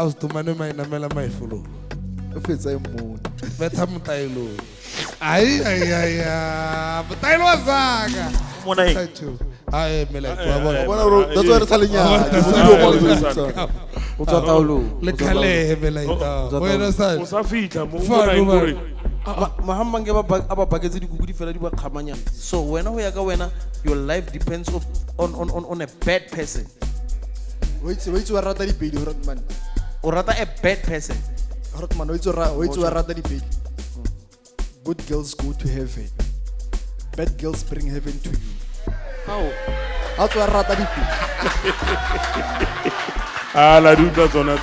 was Sdomane mainamela maifolo. Ufetsa Mpho. Betha mutailo. Ai, mutailo wazaka. Mona e. Ai, mela That's why re sa lenya. O tswa taolo. Le khale mela ita. Wena sa. Usafika mo Mahambange aba bagetse dikuku di fela di ba khamanya. So wena ho ya ka wena, your life depends on a bad person. Wait wa rata di pedi Horotman. O rata a bad person. Horotman wait wa rata di pedi. Good girls go to heaven. Bad girls bring heaven to you. How? That's wa rata di pedi. La duta zonat.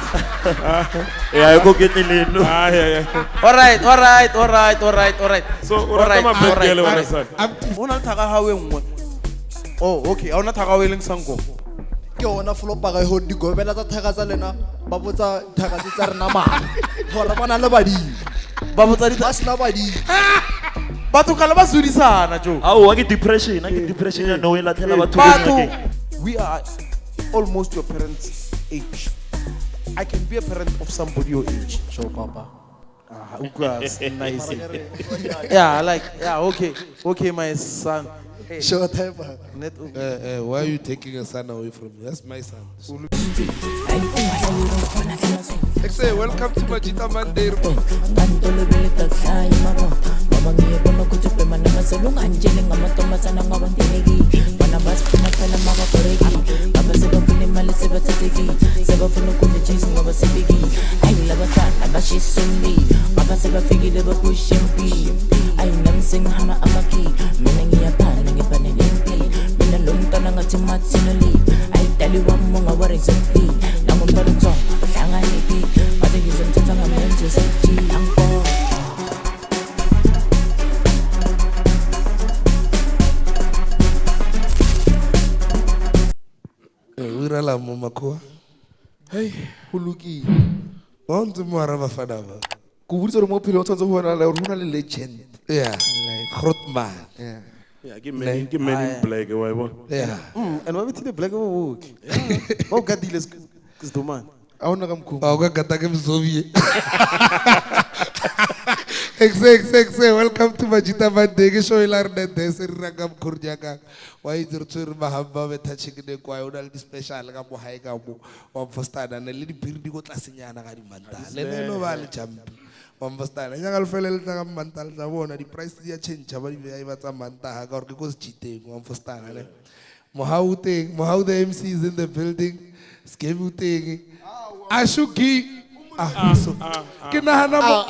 I go get in. All right. So, orata mabekele wena sa. Ona thaga ha we nngwe. Oh, okay. Ona thaga we leng sango. Ke ona flopa ga ho di gobela tsa thaka tsa lena ba botsa thaka tsa rena ma. Hore bana le badi. Ba botsa di Basna badi. batho kala ba sudisana jo. Awu ke depression ya no ela thela batho. Batho, we are almost your parents' age. I can be a parent of somebody your age. Show papa. Nice. Yeah, okay, my son. Hey. Show time. Why are you taking a son away from me? That's my son. Say, welcome to Majita Monday. Hey, huluki. On to Marava Fadava. Kubutso mo phelo tshwantse go bona le legend. Yeah. Grotman. Yeah. Yeah, give me black away. Yeah. And what the black work? Oh, God, dealers, Sdomane. I want to come cool. I'll get a Soviet. Exactly. Welcome to Majita Monday. Show you learn that there's a ragam kurjaka. Why is your tour Mahamba with touching the quail special Gamohaika on Fostad and a little beard got Lassiana Manta. Let me know Valley Champ. On Fostad, and young fellow Mantal Zavona, the price the change of a Manta, or goes cheating on Fostad. Mohau the MC is in the building, Sgebi thing. Ashuki. Kinahana mo.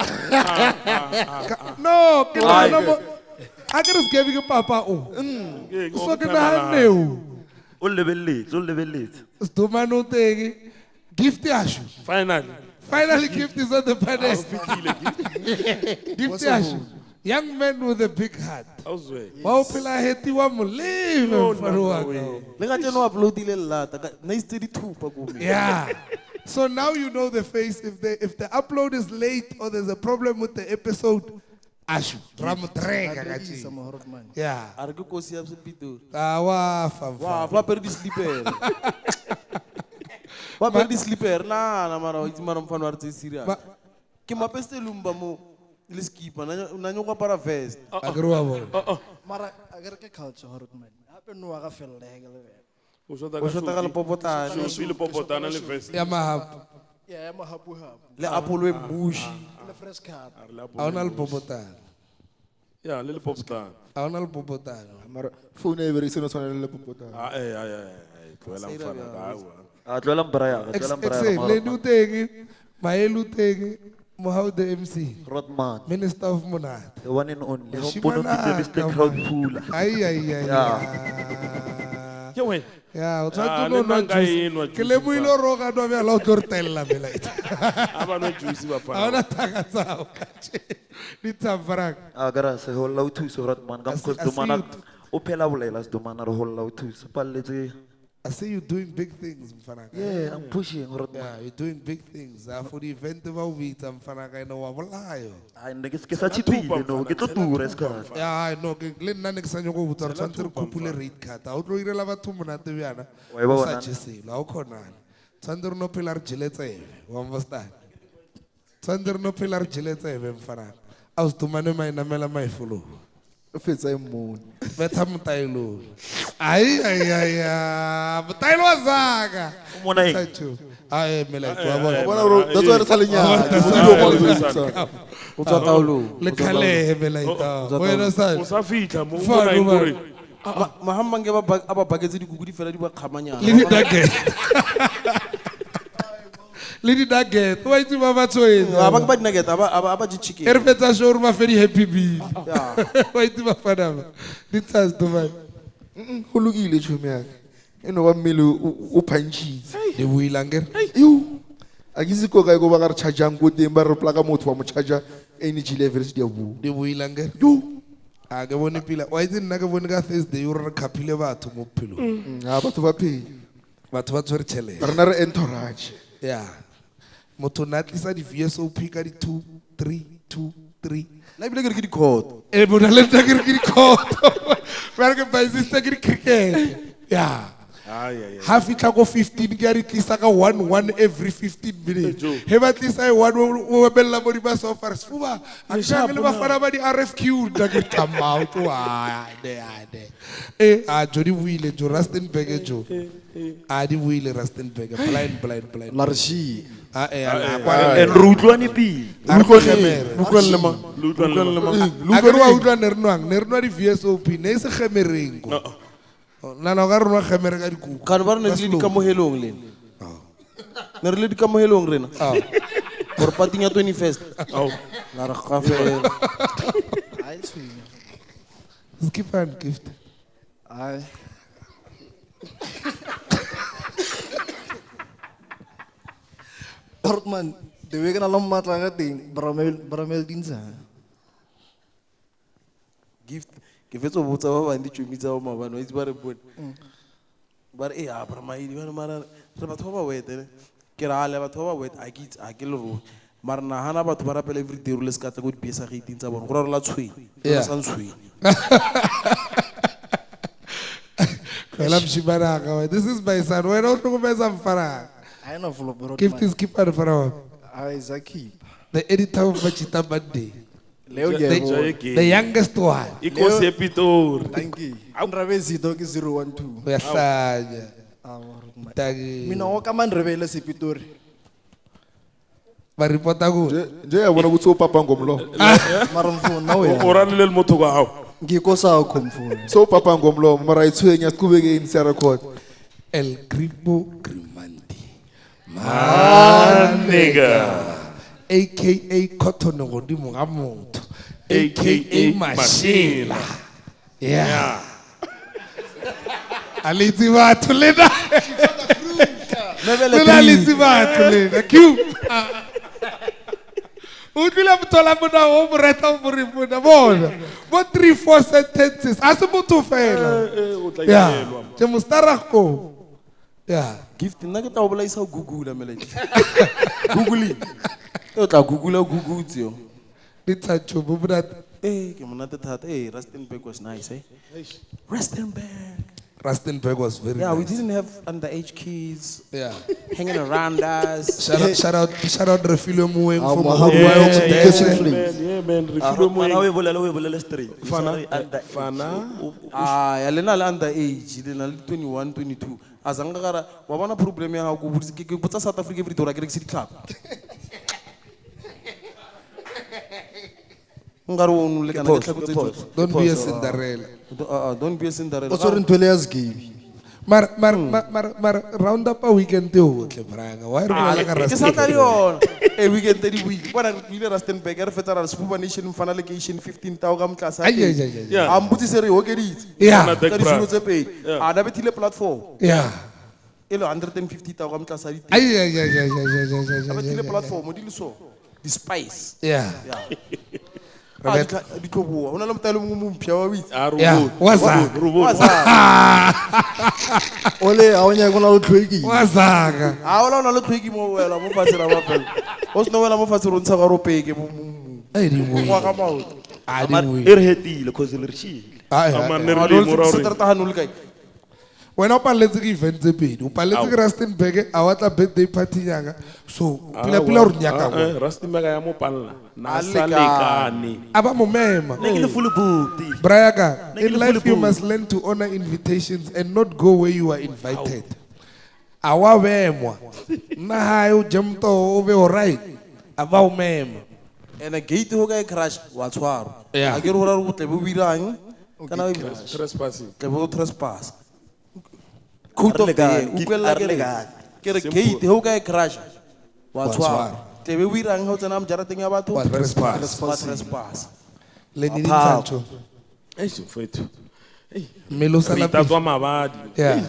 No, kinahana mo. Agad Sgebi ka papa o. So kinahana yo. O level late. Sdomane tegi. Gift Ashu. Finally gift is on the panel. Gift Ashu. Young man with a big heart. Wow, pila heti wa mo live faruwa. Lega teno upload ile lata. Na istedi tu pa gumi. Yeah. So now you know the face. If the upload is late or there's a problem with the episode, Ashu. Yeah. Argo kosi abse pitu. Wa perdi slipper. Wa perdi slipper na mara itimara mfano arte siria. Ke mapeste lumba mo ile skipa na nyoka para vest. Agruwa bo. Mara agar ke culture Horotman. Hape no aga felle hegele. Ushota kala popotana. Ile popotana le vest. Ya mahapu. Yeah, mahapu. Le apollo bush. Le fresh card. Aunal popotana. Yeah, little popotana. Aunal popotana. Mara phone every sino sona le popotana. Tuela mfana Atlola mbraya. Le nutengi. Maelu tengi. Mohau the MC. Rodman. Minister of Monad. The one and only. Pono the crowd pool. Yeah, o tshwantse no nwa juice. Ke lemoile roga no bja la o tortella bela ita. Aba no juice ba fa. Ona taka tsao ka tše. Di tsamfarang. Agara se holla o thuso Rodman kam ko Sdomane o phela bolela Sdomane re holla o thuso palletse. I see you doing big things, Mfanaka. Yeah, I'm pushing Rodman. Yeah, you're doing big things. For the event of our week, Mfanaka no wa bolayo. I ke sa chipile no ke tlo tura ska. Yeah, I know. Le nna ne ke sa nyoko botsa tshwantse re khupule rate card. A o tlo irela batho monate bjana. Wa e bona. Sa tshesela o khonana. Tsander no pilar jiletse. One was that. Tsander no pilar jiletse. Mfana. Aus Sdomane mai namela mai fulu. Fetsa Mpho. Betha mutailo. Ai. Mutailo wazaga. Mona eng? Tsachu. Ai mela kwa Bona bona. ro that's why re salenya. O tswa taolong. Le khale mela ita. Wena sa. O sa fitla mo Fa, bona eng Roma. gore Mahambange ba baketse dikuku di fela di ba kgamanyana. Le di nugget. Le di nugget. Wa itse ba ba tsoeng. Aba ke ba dinageta aba di chicken. E re fetsa show ma fedi happy meal. Wa itse ba fana ba. Di tsas Sdomane. Go lokile tšhomi yaka. Eno wa mmele o phantšhitse. Di buila ngere. Yo. A ke se ko kae go ba ga re chargeang go teng ba re plaka motho wa mo charger energy levels di a bu. Di buila ngere. Yo. A ke bone pila. Wa itse nna ke bone ka Thursday o re khapile batho mo phelo. Ha batho ba phela. Batho ba tshwere tšhelete. Re na re entourage. Yeah. Motho na tlisa di VSOP ka di 2 3 2 3. La ibile ke re ke di court. E bona le nna ke re ke di khoto. Ba re ke ba insista ke di cricket. Yeah. Ha fitla go 15 ke re tlisa ka 1 every 15 minutes. He ba tlisa 1 o bella mo di ba so far Sfuba. A ke le ba fara ba di RFQ da ke tama out wa de. A Jody Wheeler Jo Rustenburg Jo. A di Wheeler Rustenburg blind. Larshi. En re utlwane pele. Utlwane le mang? A ke wa utlwa ne re nwa di VSOP ne se gemereng go. Nana ga re nwa gemere ka dikuku. Ka ba re ne le dikamohelong le. Ne re le dikamohelong rena. Gore pating ya 21st. La re ga fe. Ai tshwenya. Skip and gift. Ai. Portman, de week na lang matla ka ting, Bramel dinsa. Gift. Ke fetso botsa ba bang di tšhomi tsa ba mabano itse ba re bone. Ba re bra maidi ba mara re batho ba wete. Ke ra le batho ba wete a ke le ro. Mara na hana batho ba rapela every day ro le ska tla go dipesa ga iting tsa bona. Go ra la tshwe. Re sa ntshwe. Kala mshibara ka. This is my son. Why don't you guys am fara? I know full of Portman. Gift is keep and fara. Ai Zaki. The editor of Majita Monday. Leo The youngest one. ikosi epitori. Thank you. Ndrabezi doki 012. Uyasanya. Tagi. Mina o ka mandrebele sepitori. Ba reporta go. Nje yabona ukuthi upapa ngomlo. Mara mfuna nawe ya. O ranile le motho ka hao. Ngikosa akho mfuna. So upapa ngomlo mara ithwenya siqhubeke in se record. El Gripo Grimandi. Nigga. AKA Cotton godimo ga motho. AKA Mashela. Yeah. Alitsi batho le na. Le alitsi batho le na. Q. Utlile mothola mona o mo reta o mo re mona bona. Mo 3-4 sentences. A se motho fela. Yeah. Je mustarako. Yeah. Gift nna ke tla o bolaisa o Google meleke. Google. O tla Google tio. Ditsacho bo bra. Ke monate thata. Rustenburg was nice, eh? Rustenburg was very Yeah, we nice. didn't have underage kids Yeah. hanging around us. Shout out Refilo Mueng from Yeah, man. Refilo mo. Mana we bolela straight. Fana. Ya lena le underage, le na le 21, 22. Azanga gara wa bona problem ya go botsa ke botsa South Africa every day ra ke re city club. Ngaro o le kana ke tlhakotse. Don't be a Cinderella. Don't be a Cinderella. O tsore ntwele ya Sgebi. Mar round up a weekend teo tle branga. Why re ka Ke sa tla yona. Weekend the week. Bona re ile Rustenburg re fetsa ra Sfuba nation mfana location 15,000 ka mtlasa. Ay. A mbutsi se re hokeditse. Yeah. Ka di solo tse pedi. A da betile platform. Yeah. Ele 150,000 ka mtlasa di. Ay. A betile platform di le so. The spice. Yeah. Di tloboa. Ona le motalo mo mpia wa witse. Yeah. Waza. Ole a onya go na o tlhoeki. Wazaga. A ona le tlhoeki mo wela mo fatshe ra mafela. O se no wela mo fatshe ro ntsha ga ro peke mo. Ay di mo. Wa ga maoto. Di mo. E re hetile cause le re shile. Ay. Se trata hanul kai. When I paletse ke event tse pedi, o paletse ke Rustenburg, a watla birthday party nyaka. So, pila or nyaka go. Rustenburg ya mo palla. Na salekane. Aba mo mema. Ne ke le full booked. Brayaga, in life you must learn to honor invitations and not go where you are invited. Awa bemwa. Na hayo jamto ove alright. Aba o mema. And a gate ho ka crash wa tshwaro. Yeah. A ke re hora go tle bo birang. Kana Trespassing. tle bo trespass. Code of the year. Ukwela ke re gate ho ka crash wa tshwaro. Tle bo birang ho tsena mjarateng ya batho. Trespass. Le ni ntsantsho. Mfowethu. Melo sala. Itatswa mabadi. Yeah.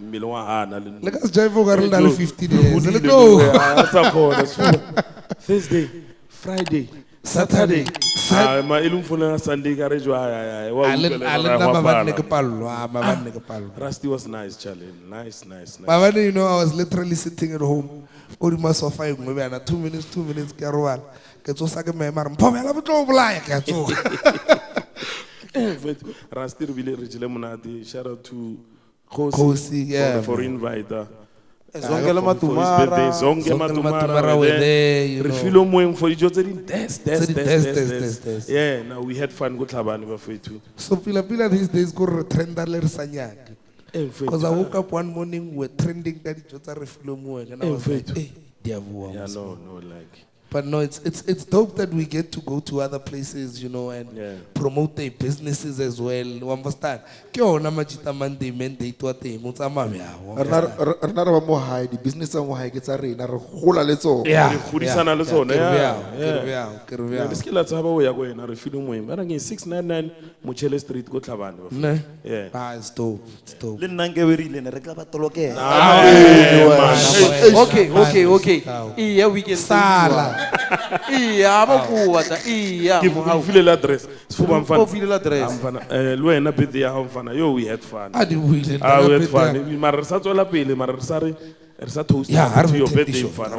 Mmele wa hana le. Le ka jive ga re na le 15 years. Le go. Thursday, Friday, Saturday. Ma ilum funa Sunday ka re jwa ya. Rusty was nice, Charlie. Nice. But you know, I was literally sitting at home. Ori ma sofa e ngwe bana 2 minutes ke roala. Ke tsosa ke me mara mpho la botlo bolaya ke tso. Rusty re bile re jile monate. Shout out to Khosi, yeah. For invite. Zonke le matumara. Zonke matumara were there, you know. Refilo moeng for dijo tse ding test. Test. Yeah, now we had fun go tlhabane bafethu. So pila these days go trenda le sanyaka. Because I woke up one morning we're trending that dijo tsa refilo moeng and I was like, hey, diabua. Yeah, no, like. But no, it's dope that we get to go to other places, you know, and promote their businesses as well. You understand? Ke ona Majita Monday mandate wa teng o tsamaya ya. Rena re ba mo hae di business tsa mo hae ke tsa rena re gola le tsona. Yeah. Re godisana le tsona ya. Ke re bia. Le skela tsa ba o ya go ena refilo moeng. Ba reng 699 Mochele Street go tlhabane bafethu. Ne? Yeah. It's dope. Le nna nke werile ne re tla ba tolokela. Okay. Yeah, we can Sala. Iya abakuwa ta iya Give feel the address. Sfuba Mpho mfana. file address. Mfana. Lo wena birthday ya mfana. Yo, we had fun. A di wile. We had fun. Mara re sa tswela pele, mara re sa toast. Yeah, to your birthday mfana.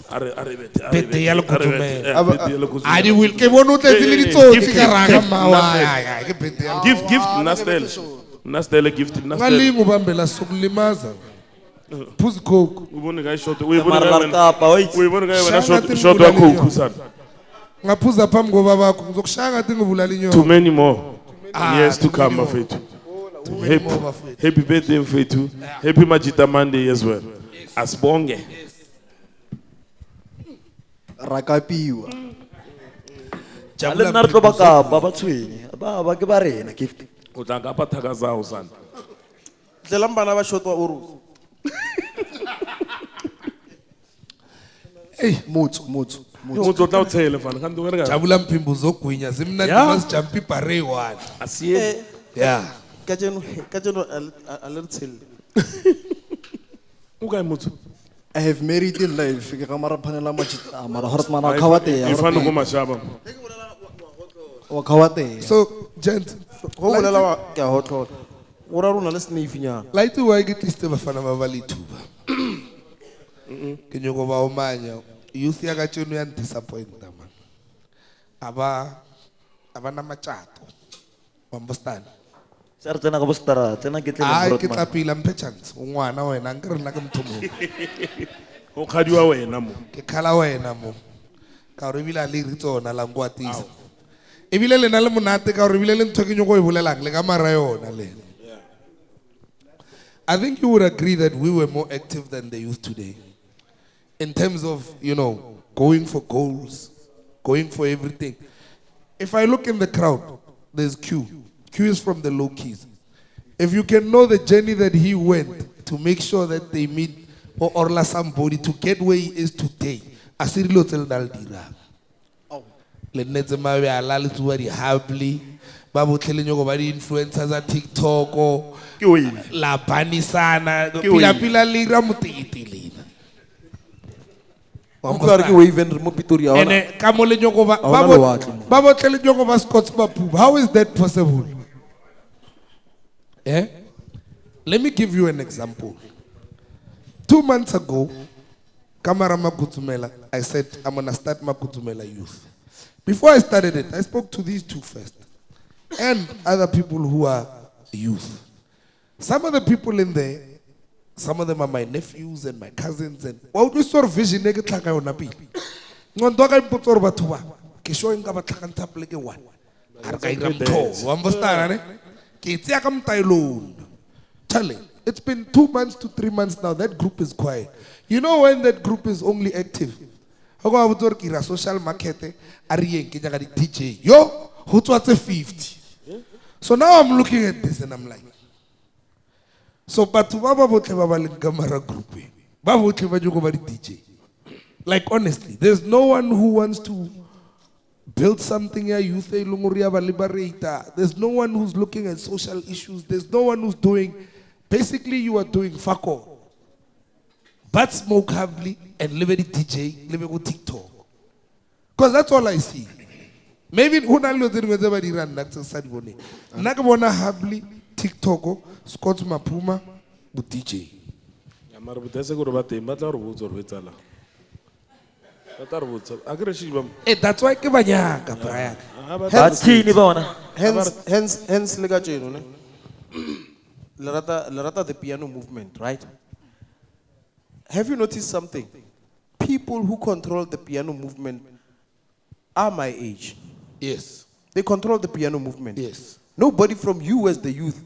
Are Birthday ya le kutumela. birthday ya le kutumela. A di wile. Ke bona o tletse le ditsotsi ka raga mawa. Ke birthday ya. Gift Nastel gift Ngalingu bambela sokulimaza. Phuzi coke. Ubone ga shot. Mara kapa wait. Uyibona ga wena shot wa coke sana. Ngaphuza phambi kwababakho ngizokushaya ngathi ngivulala inyoko. Too many more years to come bafethu. Happy birthday mfethu. Happy Majita Monday as well. Asibonge. Rakapiwa. Ale nna re tlo ba kapa ba tshwenye. Ba ke ba rena gift. O tla ka pathakazaho sana. Tlela mbana ba shot wa uru. Hey, motho. Motho tla o tshele fana ka ntwe ga. Jabula Mphimbo uzogwinya zimnandi masijampi pare one. Asiye. Yeah. Kajeno a little chill. Okay motho. I have married in life. Ke ka mara phanela Majita mara hort mana khawate. Ifana go mashaba. Wa khawate. So, gent, Ho bolela wa ke a hotlo. Ora rona le sniff nya. like to wake liste bafana ba bali tuba. Ke nyoko ba omanya. Youth ya ka tsheno ya disappoint man. Aba na machato. Understand? Sir tsena go bostara, tsena ke tle Ai le ke brotman. tlapila mphetshantse. O ngwana wena nke rena ke mthomo. O khadiwa wena mo. Ke khala wena mo. Ka re bila le ri tsona la ngwatisa. Ebile lena le monate ka re bile le ntho ke nyoko e bolelang le ka mara yona le. I think you would agree that we were more active than the youth today. In terms of, you know, going for goals, going for everything. If I look in the crowd, there's Q. Q is from the low keys. If you can know the journey that he went to make sure that they meet or orla somebody to get where he is today, asirilo tel daldira. Le netse mabe ala le tsuwa di habli, ba botlhele nyoko ba di influencers za TikTok Ke o ile. la banisana pila le ra motete lena. Utlwa re ke wave mo Pretoria ona. Ene ka mo le nyoko ba Haona lewatle mo. ba botlhele nyoko ba Scots ba puba. How is that possible? Eh? Let me give you an example. 2 months ago, Kamara Makutumela, I said, I'm going to start Makutumela Youth. Before I started it, I spoke to these two first. And other people who are youth. Some of the people in there, some of them are my nephews and my cousins, and what we sort of vision neke tlhaka yona pele. Ngondo ka ipotsa gore batho ba ke sure nka ba tlhakantsa pele ke one. Are ka ira Mpho, wa understand ne? Ke tseya ka mtailong. Charlie, it's been 2 months to 3 months now. That group is quiet. You know when that group is only active? How go about to kira social market? Are yeng ke jaga di DJ? Yo, who's what's a 50? So now I'm looking at this and I'm like, so batho ba ba botle ba ba leng ka mara group ba botle ba go ba di DJ. Like honestly, there's no one who wants to build something ya youth e leng gore ya ba liberator. There's no one who's looking at social issues. There's no one who's doing. Basically, you are doing fuck all. But smoke heavily and live at DJ, live at TikTok. Because that's all I see. Maybe who not losing with everybody ran that side bone. Nakabona heavily TikTok, Scott Mapuma, with DJ. Hey, that's why Kibanyaka, Brian. Hence, Legajeno. Larata the piano movement, right? Have you noticed something? People who control the piano movement are my age. Yes. They control the piano movement. Yes. Nobody from you as the youth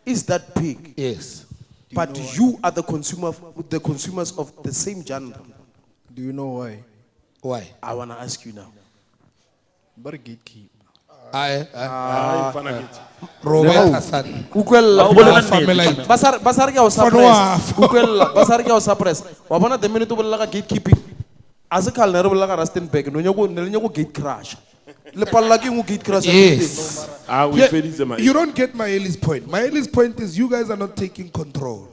is that big. Yes. But you are the consumers of the same genre. Do you know why? Why? I wanna ask you now. But gatekeep. Robert Hassan. Basar ke o suppress. Basar ke o suppress. Wa bona the minute o bolela ka gatekeeping. As a calner bolela ka Rustenburg no nyako gate crash. Le palla ke ngo gate crash. Yes. Yeah, you don't get my Ellie's point. My Ellie's point is you guys are not taking control.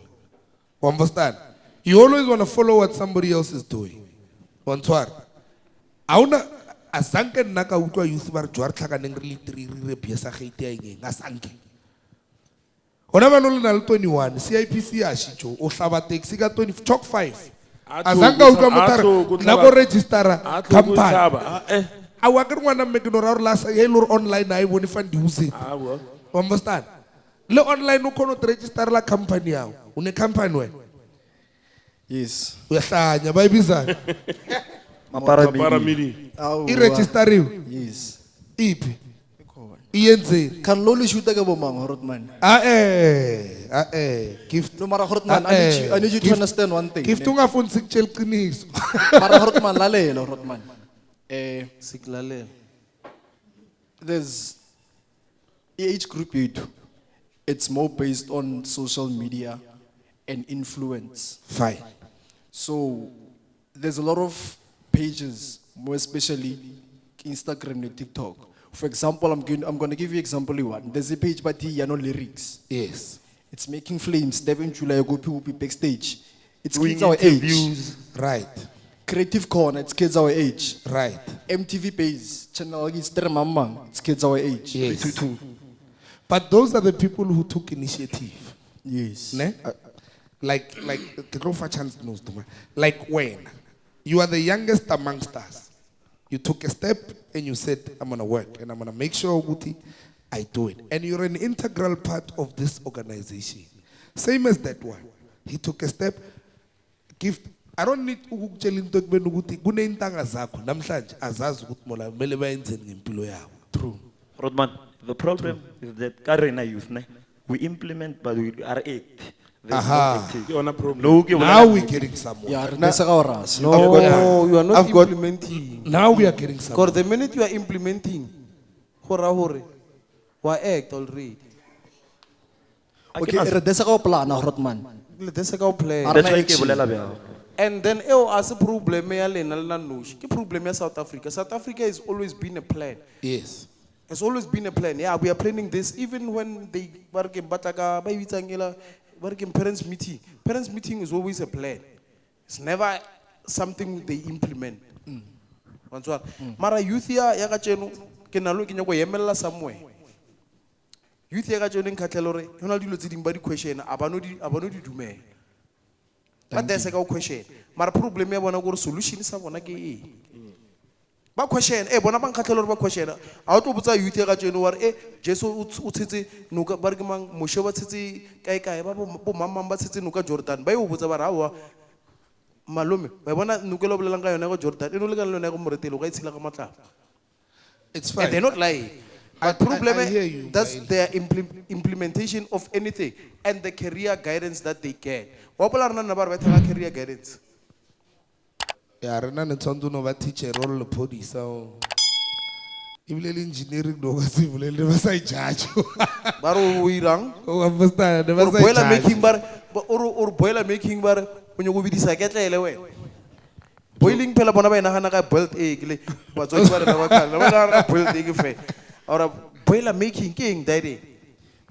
You understand? You always want to follow what somebody else is doing. Bonsoir. Auna asanke naka utwa youth bar jwar tlhakaneng re litri re biesa gate ya eng asanke. Ona ba no le na le 21 CIPC a shicho o hlaba taxi ka 20 chalk 5. Azanga utwa motara na go register company. Awa ke ngwana mmekeno ra la sa yelo online ai bone fa ndiuse. Understand? Le online o kono register la company yao. Une company we. Yes. Uyahlanya bayibiza. Mapara Media. I-register. Yes. Iphi? Iyenze. Can lolo shoota ka bomang Hortman. Gift. No mara Hortman, I need you to understand one thing. Gift ungafuni sikutshela iqiniso. Mara Hortman lalela Hortman. Siklalela. There's age group yethu. It's more based on social media and influence. Fine. So there's a lot of pages, more especially Instagram and TikTok. For example, I'm going to give you example one. There's a page by Yano Lyrics. Yes. It's making flames. Devin July will be backstage. It's Doing kids our interviews. age. Right. Creative Corner, it's kids our age. Right. MTV Base, channel it's Mamma, it's kids our age. Yes. But those are the people who took initiative. Yes. Ne? Like the Grofa chance knows. Like when you are the youngest amongst us, you took a step and you said, I'm gonna work and I'm gonna make sure Guti, I do it. And you're an integral part of this organization. Same as that one. He took a step. I don't need ukukutshela into ekubeni ukuthi kuneintanga zakho namhlanje azazi ukuthi mola kumele bayenzeni ngempilo yabo. True. Rodman, the problem is that current youth, we implement but we are act. Aha. No, Now we're getting somewhere. Yeah, no, You are not implementing. Now we are getting somewhere. Because the minute you are implementing, hore, we act already. Okay, there's a plan, Hortman. That's a plan. That's why ke And then, as a problem, problem South Africa. South Africa has always been a plan. Yes. It's always been a plan. Yeah, we are planning this even when they work in Bataka, work in parents' meeting. Parents' meeting is always a plan. It's never something they implement. Mara youth here, yakachenu, kenalo kinyako yemela somewhere. Youth yakachenu nkatelore, yona dilo tse ding ba di question, abanodi dume. But there's a question. Mara problem ya bona gore solution sa bona ke e. Ba question, bona bang khatlhela ba question. A o tlo botsa youth ga tseno wa re Jesu o tshetse nuka ba re ke mang mosho ba tshetse kae ba bo mamang ba tshetse nuka Jordan. Ba yo botsa ba rawa malome ba bona nukelo bolelang ka yona go Jordan. E no le ka lona go moretelo ga itshila ga matlapa. It's And fine. they're not lying. But problem I hear you, that's Mail. their implementation of anything and the career guidance that they get. Wapola rena na ba re ba thaga career guidance. Yeah, rena ne tshwanetse no ba teacher role le podisa o. Ebile le engineering no ga se bolele ba sa judge. Ba re o irang. O understand? Ba Or sa boiler judge. making bar or boiler making bar o nyo go bidisa ketlele we. Boiling phela bona ba inagana ka boiled egg le ba tswa ba re ba khala ba na boiled egg fe. Or boiler making ke eng daire.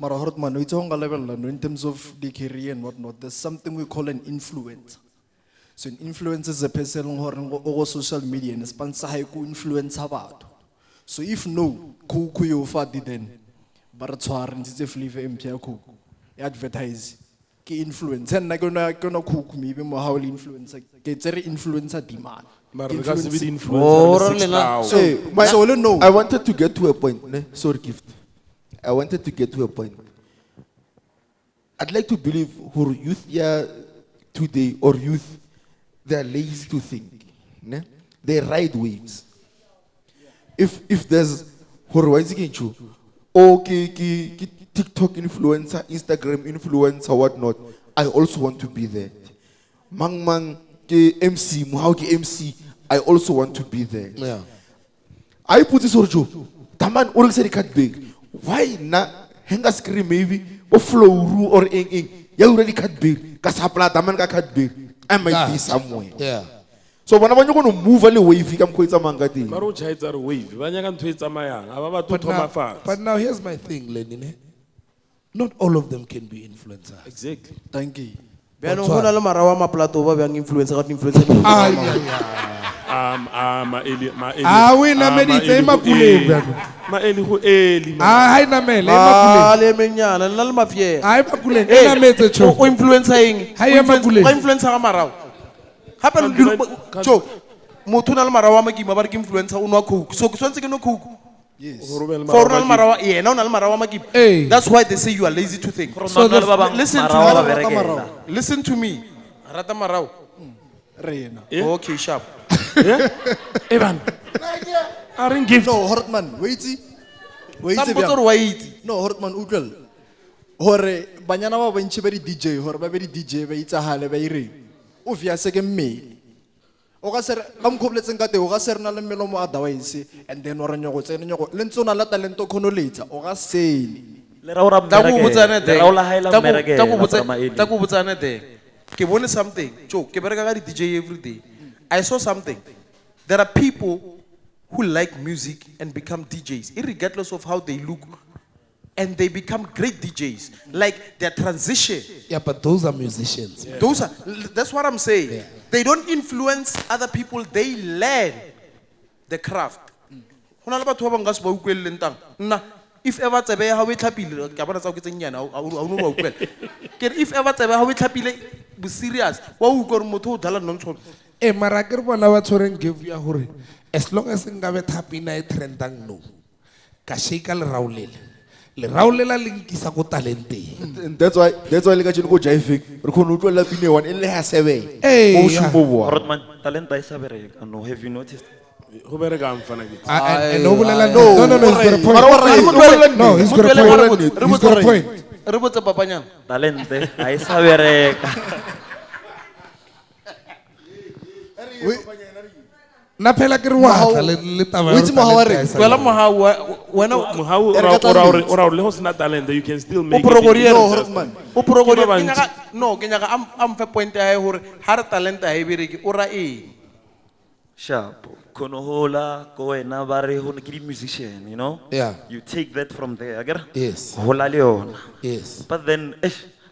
Mara Hortman, it's on a level in terms of the career and whatnot. There's something we call an influencer. So an influencer is a person who social media and sponsor high influence about. So if no, kuku you fadi then, but it's a flavor Mpho advertise. Ki influence and gonna cook me even more how influencer. Get very influencer demand. Mara re ka se be Influence. di-influencer le 6 hours. So no. I wanted to get to a point. Ne? Sorry, gift. I wanted to get to a point. I'd like to believe who youth here today or youth, they are lazy to think. Ne? They ride waves. If there's okay, TikTok influencer, Instagram influencer, whatnot, I also want to be there. Mang MC, Muhauki MC, I also want to be there. Yeah. I put this orjo. Taman orang seri kat big. Why na henga screen maybe or flow ru or ing. Ya already cut big. Kasapla taman ka cut big. I might be somewhere. Yeah. So when I'm going to move a little wave, I'm going to mangati. Mara o chaetsa re wave ba nyaka ntho e tsamayang a ba ba But thoma now, fatshe. but now here's my thing, Lenine. Not all of them can be influencers. Exactly. Thank you. Beno go na le marawa ma plato ba bang influencer ga influencer. Ah, yeah. Maeli Ah, we na meditse Mapuleng bjalo. maeli go eli man. Ah, hai na mele, Ah Mapuleng. le menyana le na le mafie. Ai Mapuleng, e na metse cho. O influencer eng? Ha ya Mapuleng. O influencer ga marawa. Hape jo motho na le marawa ma kima ba re ke influencer o nwa coke. So ke swantse ke no coke. Go robela For mara na le marawa yena o na le marawa ma kima. Hey. That's why they say you are lazy to think. So Listen to me. Listen to me. Rata marao. Reina. Okay, sharp. Evan a reng gift No, Hortman, wait. Some motor wait. No, Hortman, Ugal. Hore, Banyana ba bantši ba di DJ, hore ba be di DJ ba itsagale ba ire. O fia second me. O ka ser ka mkhobletseng ka te o ka ser na le melomo otherwise and then ora nyogo tsene nyogo le ntse o na la talento khonoletsa o ka sele. Le ra ora Taku butsana le ra ola haela mmereke taku butsana there. Ke bone something. Jo, ke bereka ka di DJ every day. I saw something. There are people who like music and become DJs, irregardless of how they look, and they become great DJs. Like their transition. Yeah, but those are musicians. Yeah. Those are. That's what I'm saying. Yeah. They don't influence other people. They learn the craft. Hona le batho ba bang ka se ba utlwelle ntang. Nna if ever tsebe ha we tlhapile ka bona tsa o ke tsenyana a o no ba utlwela. Ke if ever tsebe ha we tlhapile bu serious wa u go re motho o dala nontsho. Eh, mara ke re bona ba tshwereng give ya hore as long as nka be thapina e trendang no. Ka shake le raulele. Le raulela le nkisa go talenteng. And that's why le ka go jiving. Re khona utlo la pine one le ha 7. Hey, O yeah. shumbo bua. Rodman talent ai sa bereka no have you noticed go bereka mfana gift No, he's got a point. No, he's got a point. He's got a point. Re botse papanyana. talent ai sa bereka Na phela ke re wa tla le taba. Wait, Mohaware. Wela mohawa wena mohau ora le ho sena talent you can still o make progoriere. No, Hortman. O progoriere Ke ba ke nyaka no ke nyaka am fe point ya hae hore ha re talent ha e bereke o ra eng. sharp kono hola ko wena ba re ho ne ke di musician you know Yeah. you take that from there agera Yes. hola le yona Yes. but then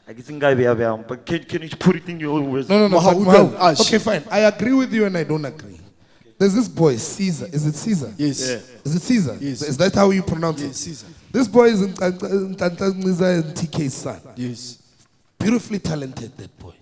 I think I be but can you put it in your words No. Mohau, but Mohau. Ash. Okay, fine. I agree with you and I don't agree. There's this boy, Caesar. Is it Caesar? Yes. Yeah. Is it Caesar? Yes. Is that how you pronounce Yes, it? Caesar. This boy is Ntantaniza and TK's son. Yes. Beautifully talented, that boy.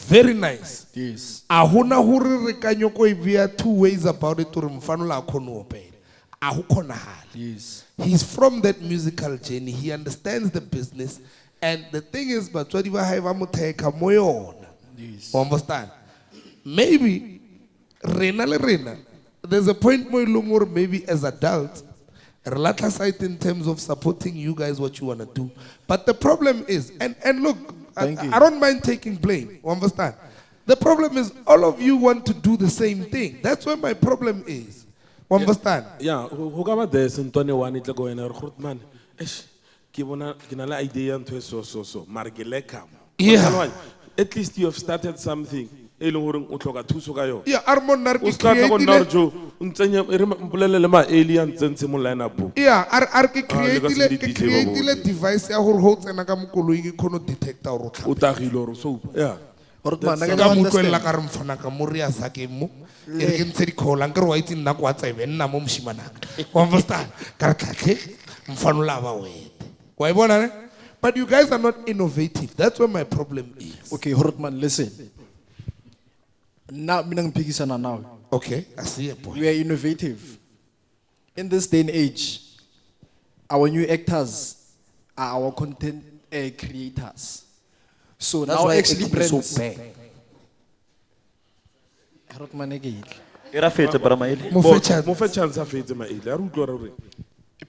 Very nice. Yes. Ahuna huri rekanyoko ibia 2 ways about it to mfanula akono opele. Ahukona hali. Yes. He's from that musical journey. He understands the business. And the thing is, but what if I have amuteka moyon? Yes. Understand? Maybe Rena, there's a point more maybe as adults, relata side in terms of supporting you guys what you want to do. But the problem is, and look, I don't mind taking blame. You understand? The problem is all of you want to do the same thing. That's where my problem is. You understand? Yeah, who got this in 21 it go in a man. Give idea to so. Margeleka. Yeah. At least you have started something. Yeah, Armon Narki created a device ya hore ho tsena ka mokoloi ke khono detector hore o tlhapa. Yeah. Ka motloela ka re mfana ka mo re ya sa ke mo e re ke ntse di kholang ke re wa itse nna kwa tsebe nna mo mshimanaka. You understand? Ka re tlhatlhe mfanola ba wete. Wa ibona ne? But you guys are not innovative. That's where my problem is. Okay, Hortman, listen. Now, now. Okay, I see it, boy. We are innovative. In this day and age, our new actors are our content creators. So That's now why actually acting is brands. so bad. Hortman again. Era fete para maele. Mofe chance.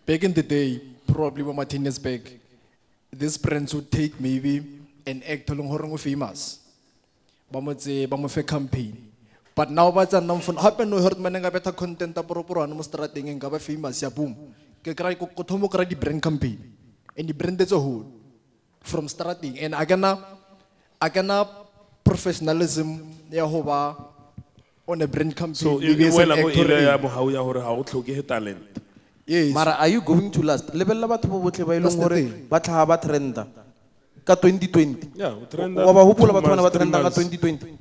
Back in the day, probably when 10 years back, this brands would take maybe an actor long famous. Bamofe campaign. But now but now from happen no hurt mananga better content apropro and strating and gaba famous ya boom. Ke kry ko thomo kry di brand campaign. And the brand as a whole from starting and agana professionalism ya hoba on a brand campaign. So maybe as an actor. Talent. Yes. Mara, are you going to last? Level la batho bo botle ba ileng That's the gore thing. ba tlhaga ba trenda ka 2020. Yeah, Wa ba hopola batho bana ba trenda ka 2020.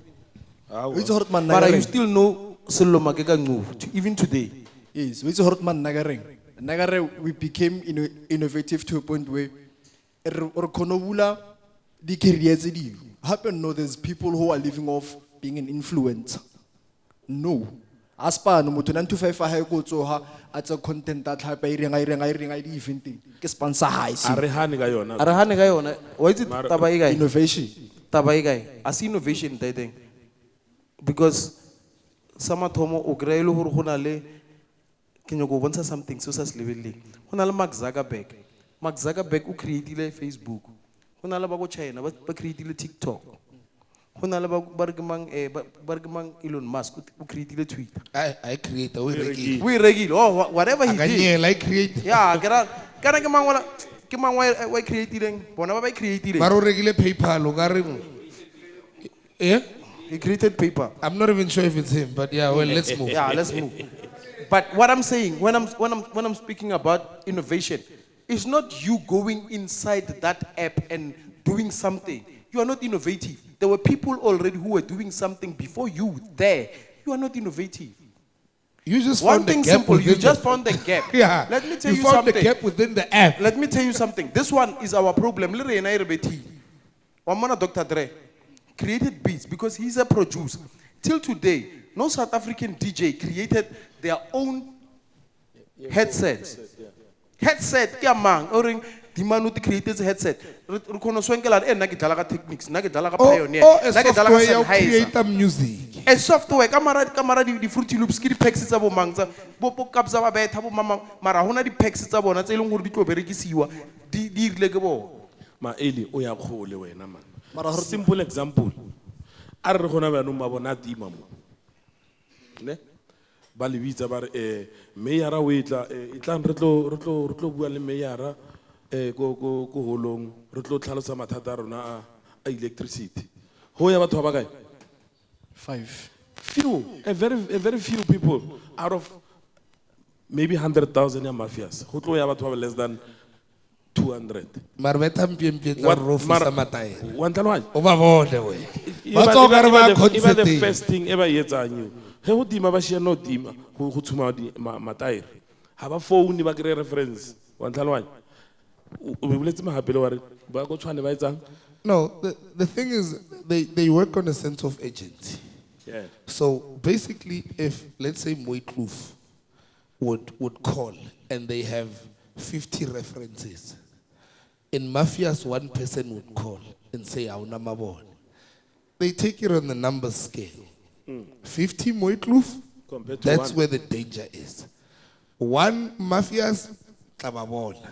Which Hortman Mara, you Nagaring? still know Sello Mageka Ngcobo, even today. Yes, which Hortman Nagaring? Nagare, we became innovative to a point where Konobula the careers happen. No, there's people who are living off being an influencer. No. Aspa no moto 925 ha go tsoha at a content that type I event ke sponsor high. Arehani ga yona. Arahane ga yona, wa itse taba e kae? Innovation. Taba e kae? As innovation teng. Because sama thomo o kry le gore go na le ke nyako bontsha something so sa se lebeleng. Go na le Mark Zuckerberg. Mark Zuckerberg o created Facebook. Go na le ba go China ba created TikTok. Go na le ba Bergman Elon Musk o created Twitter. I create we We regile. Oh, whatever he did. I create. Yeah, kana ke mang wala ke mang wa creating bona ba creating. Maro regile PayPal o ka re yeah. He created paper. I'm not even sure if it's him, but yeah, well, let's move. Yeah, let's move. But what I'm saying, when I'm speaking about innovation, it's not you going inside that app and doing something. You are not innovative. There were people already who were doing something before you there. You are not innovative. You just One found the thing gap simple, you within just the- found the gap. Yeah. Let me tell you found something. the gap within the app. Let me tell you something. This one is our problem. One Dr. Dre created beats because he's a producer. Till today, no South African DJ created their own headsets. Headset, yeah man. Oring the man who created the headset. Rukono swenkela na ke dala ka techniques, na ke dala ka pioneer, A na ke dala ka software ya Sennheiser. create music. A software kamara di Fruity Loops ke di packs tsa bo mangtsa bo kapsa ba betha bo mama mara hona di packs tsa bona tse ileng gore di tlo berekisiwa di irile ke bona. Ma Eli o ya khole wena man. Mara Hortman- Simple example. A re gona ba no mabona tima mo. Ne? Ba le bitsa ba re meyara o itla itlang re tlo bua le meyara go holong re tlo tlhalosa mathata a rona a electricity. Ho ya batho ba kae? 5. A very few people out of maybe 100,000 ya mafias. Ho tlo ya batho ba less than 200. Marbeta mpiempie tla What- rofu Mara- sa matae. Wa ntlhaloganya? O ba bone we. Eba- Ba tsoga re ba eba the concerting. first thing e ba e etsang eo. He go tima ba shia no tima go tshuma mataere. Ha ba phone ba kry reference. Wa ntlhaloganya? O be boletse mahapele wa re ba go tshwane ba etsang No, the thing is, they work on a sense of agency. Yeah. So basically, if let's say Moikloof would call and they have 50 references, in mafias one person would call and say "Awuna mabone." They take it on the numbers scale. 50 Moikloof, Compared to that's one. where the danger is. One mafias, tababona.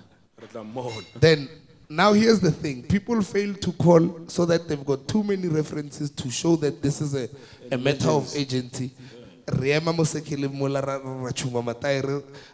Then, now here's the thing. People fail to call so that they've got too many references to show that this is a matter of agency. Riema mosekele mola ra chuma matai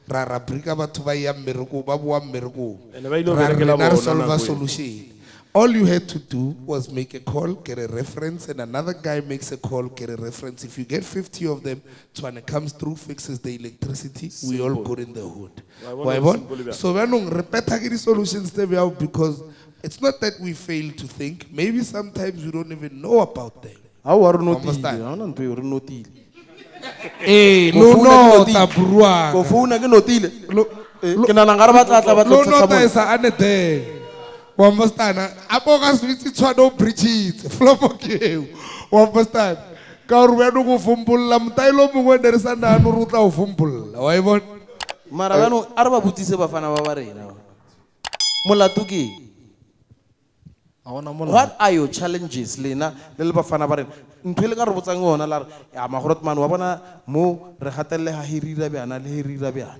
ra brika batho ba ya mmereko ba boa mmereko. And ba ilo Ra berekela rena re bona solve a nako e. solution. All you had to do was make a call, get a reference, and another guy makes a call, get a reference. If you get 50 of them, Twana comes through, fixes the electricity, we all good in the hood. Why won't- So we don't repeat the solutions there because it's not that we fail to think. Maybe sometimes we don't even know about them. How are not Understand? notile? Hey, Go no, phone no, ke notile. tabrua. Go phone ke notile. Lo- Ke nana ngare ba tla tla ba Lo tlo nota tshotla is ane there. You understand? Aboga switsi tshwado preachit. Flopo ke. You understand? Ka re wena go fumbulla mtailo mongwe there sa na no rutla o fumbulla. Wa ibona? Mara bano a re ba botsise bafana ba ba rena. Molato ke what are your challenges lena le bafana ba rena? Ntwe le ka re botsang yona la re ya magorot man wa bona mo re gatelle ha hirira bjana le hirira bjana.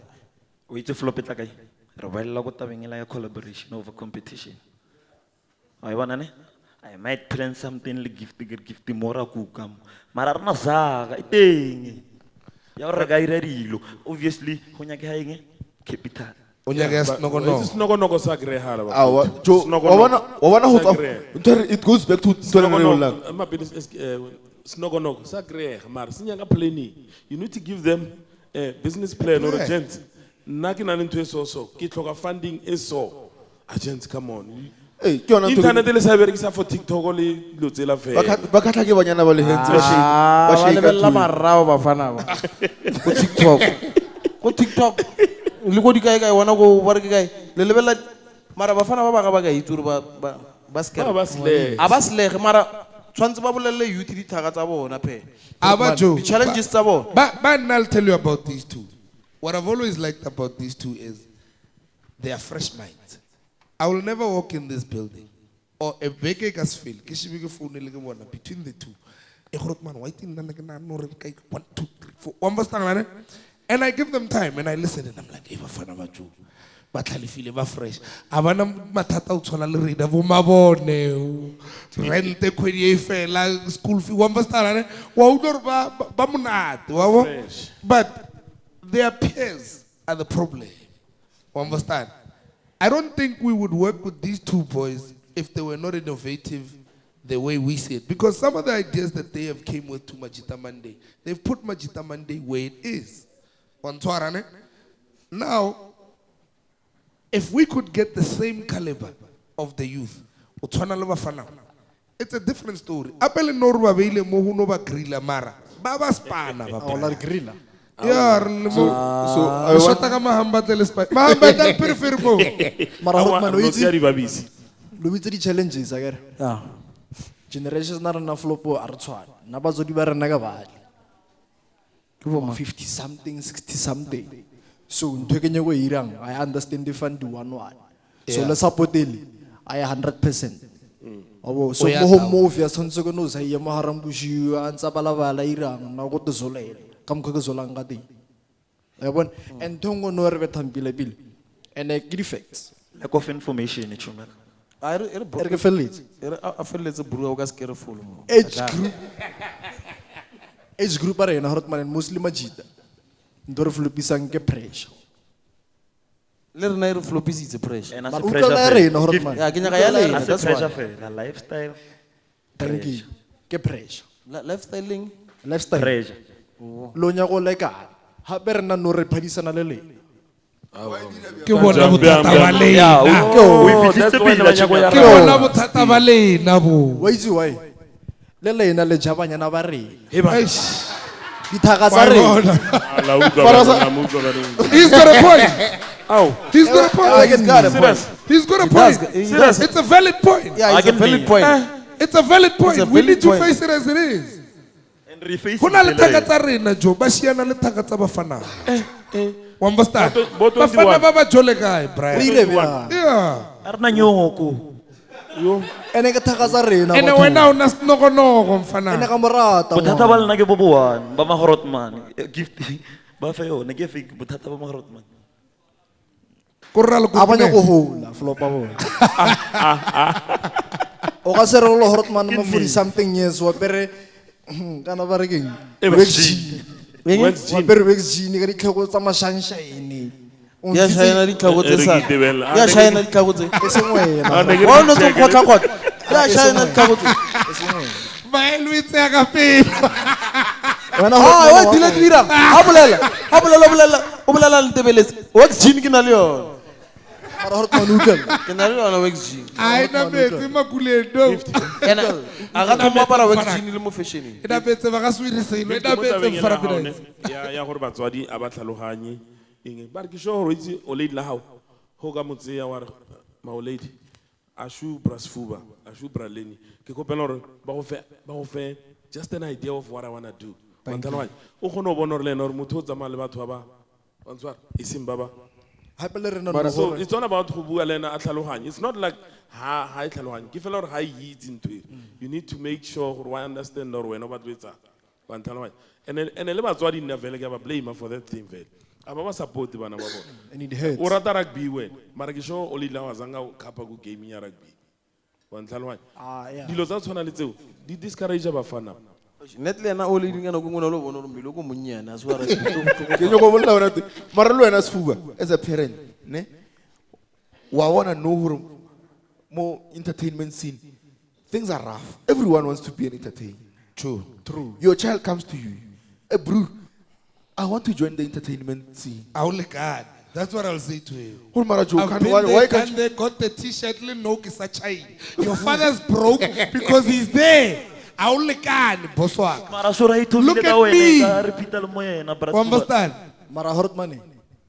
O itse flop e tla kae? Re boela go tabeng ela ya collaboration over competition. Wa e bona ne? I might plan something le gift mora kukam. Mara rena zaga iteng. Ya re ga ira dilo. Obviously go nyake ha eng? Capital. Onyaka Snoko sa grehala ba. Awa, Joe, wabana it goes back to Snoko sa greha mara sinyaka planning. You need to give them a business plan or a gent. Naki na ntwe so ke tlhoka funding eso. Agents, come on. Hey, ke yona ntho- Internet le sa berekisa for TikTok le lo tsela fela. ba khatla ke banyana ba le hands ba Ba shake lebella marao bafana ba. Go TikTok. Go TikTok. Le go di kae kae wana go ba re ke kae. Le lebella mara bafana ba ba ga ba ga itse ba skere. Ba slay. A ba slege mara tshwantse ba bolelle youth di thaga tsa bona phe. Aba Joe. The challenges tsa bona. But I'll tell you about these two. What I've always liked about these two is they are fresh minds. I will never walk in this building or a big gas feel. Between the two. One, two, three, four. Understand? And I give them time and I listen and I'm like, hey, but I feel fresh. Avana matata uthola le rida bo mabone. Rente khwedi e fela school fee. Understand? Wa udor ba monate, wa bo. But their peers are the problem. Understand? I don't think we would work with these two boys if they were not innovative the way we see it. Because some of the ideas that they have came with to Majita Monday, they've put Majita Monday where it is. Now, if we could get the same caliber of the youth, it's a different story. Apele norba beile mo huno ba grilla mara. Baba spana ba. Ola grilla. Yeah, I want shota ka mahamba tele spy. Mahamba tele prefer mo. Mara hot man, Lo we tsia di babisi. lo itse di challenges agere. Yeah. Generations na rena flopo a re tshwana. Na ba zo di ba rena ka bale. Ke bo 50 something, 60 something. So ntwe ke nyego irang, I understand the fund one. So Yeah. le support-ele, I 100%. Abo so O ya mo ka. move ya tshwantse go no sa ye mo haram bushiu a ntsa balabala irang na go tsolele. Ka mkhwe ke zolang ka teng. Ya bona and tongo no re bethampile pile. And ke di facts. Lack of information chumela. A re E re ke felletse. a felletse buru o ka skere full mo. Age group are na horotman mostly Majita. Ndore flopisang ke pressure. Le rena e re flopisitse pressure. And as But a utlwa pressure la fela. rena horotman. Ya ke nyaka ya le As a that's pressure why. fela. Lifestyle. Thank you. Ke pressure. Lifestyling. Lifestyle. Pressure. Lo nya go leka. Ha be rena no re phadisana le le. Ke bona bothata ba lena. Yeah, Oh, we fitlhetse that's why pila ba nyako ya Ke chumela. bona bothata ba lena bo. Wa itse why? Le lena le jabanyana ba re. Eish. Dithaga tsa Wa re. bona. Ala utlwa ba rona, mo utlwa ba rona. He's got a point. Au. He's got a point. Serious. He's got a He point. does, he does. It's a valid point. Yeah, it's a valid point. It's a valid point. a We valid need to point. face it as it is. And reface Hona le it, thaka tsa rena jo ba shiana le thaka tsa bafana. Wa understand? Bo 21. Bafana ba ba jole kae, Brian? Re ile bjang. Yeah. a re na nyoko Ene ke thaka tsa rena Ene batho. wena una snogonogo Ene mfana. ka morata bothata ba lena ke bo boane ba magorotman gift ba fa yone ke fake bothata ba magorotman Kurra le a banya go kupne. hola flopa bona o ka se re lo hortman mo for something yes wa pere kana ba re keng Wax wa pere wax jean ka ditlhego tsa mashanshine Ya shayana ditlhako tse sa. Re Ya shayana ditlhako tse. e seng wena Wa no tso khotla. Ya shayana ditlhako tse. Ba elwitse ya ka pele. wena Ah, wa dile dira. Ha bolela. O bolela le tebeletse. Wax jean ke na le yona. mara hortman utlwa Ke na le yona wax jean. Ai na metsi makulendo. Ena a ga tlo mapara wax jean le mo fashioneng. Ina betse ba ga swiri selo. Ina betse farabile. ya gore batswadi a ba tlhaloganye eng ba re ke sure gore itse o lady la hao ho ka motseya wa re ma o lady a shu bra Sfuba a shu bra Lenny ke kopela gore ba go fe just an idea of what I want to do wa tlhaloganya o kgone go bona gore le ena gore motho o tsamaya le batho ba wa ntshwara e seng ba hape le rena But so no it's not about go bua le ena a tlhaloganye. It's not like ha e tlhaloganye ke fela gore ha e itse into it. You need to make sure gore wa understand gore wena o batla etsa wa tlhaloganye and le batswadi nna vele ke ba blame for that thing vele aba ba support bana ba bona and it hurts o rata rugby wena mara ke sure o le la wa zanga o khapa go game ya rugby wa tlhaloganye yeah dilo tsa tshwana le tseo di discourage bafana Net le na o le dinga no go ngwana lo bona lo mbilo go monnyana a swara. Ke nyoko bolela wena te. Mara le wena Sfuba as a parent, ne? Wa wanna know hore more entertainment scene. Things are rough. Everyone wants to be an entertainer. True. Your child comes to you. Hey, bro, I want to join the entertainment scene. Aule God. That's what I'll say to him. Who mara jo I've kan been why there, can't done there, got the t-shirt, no kisachain. Your father's broke because he's there. Aule God, boswa. mara sura e thomile Look at ka wena me. ka repeat le mo yena bra You understand? mara hortman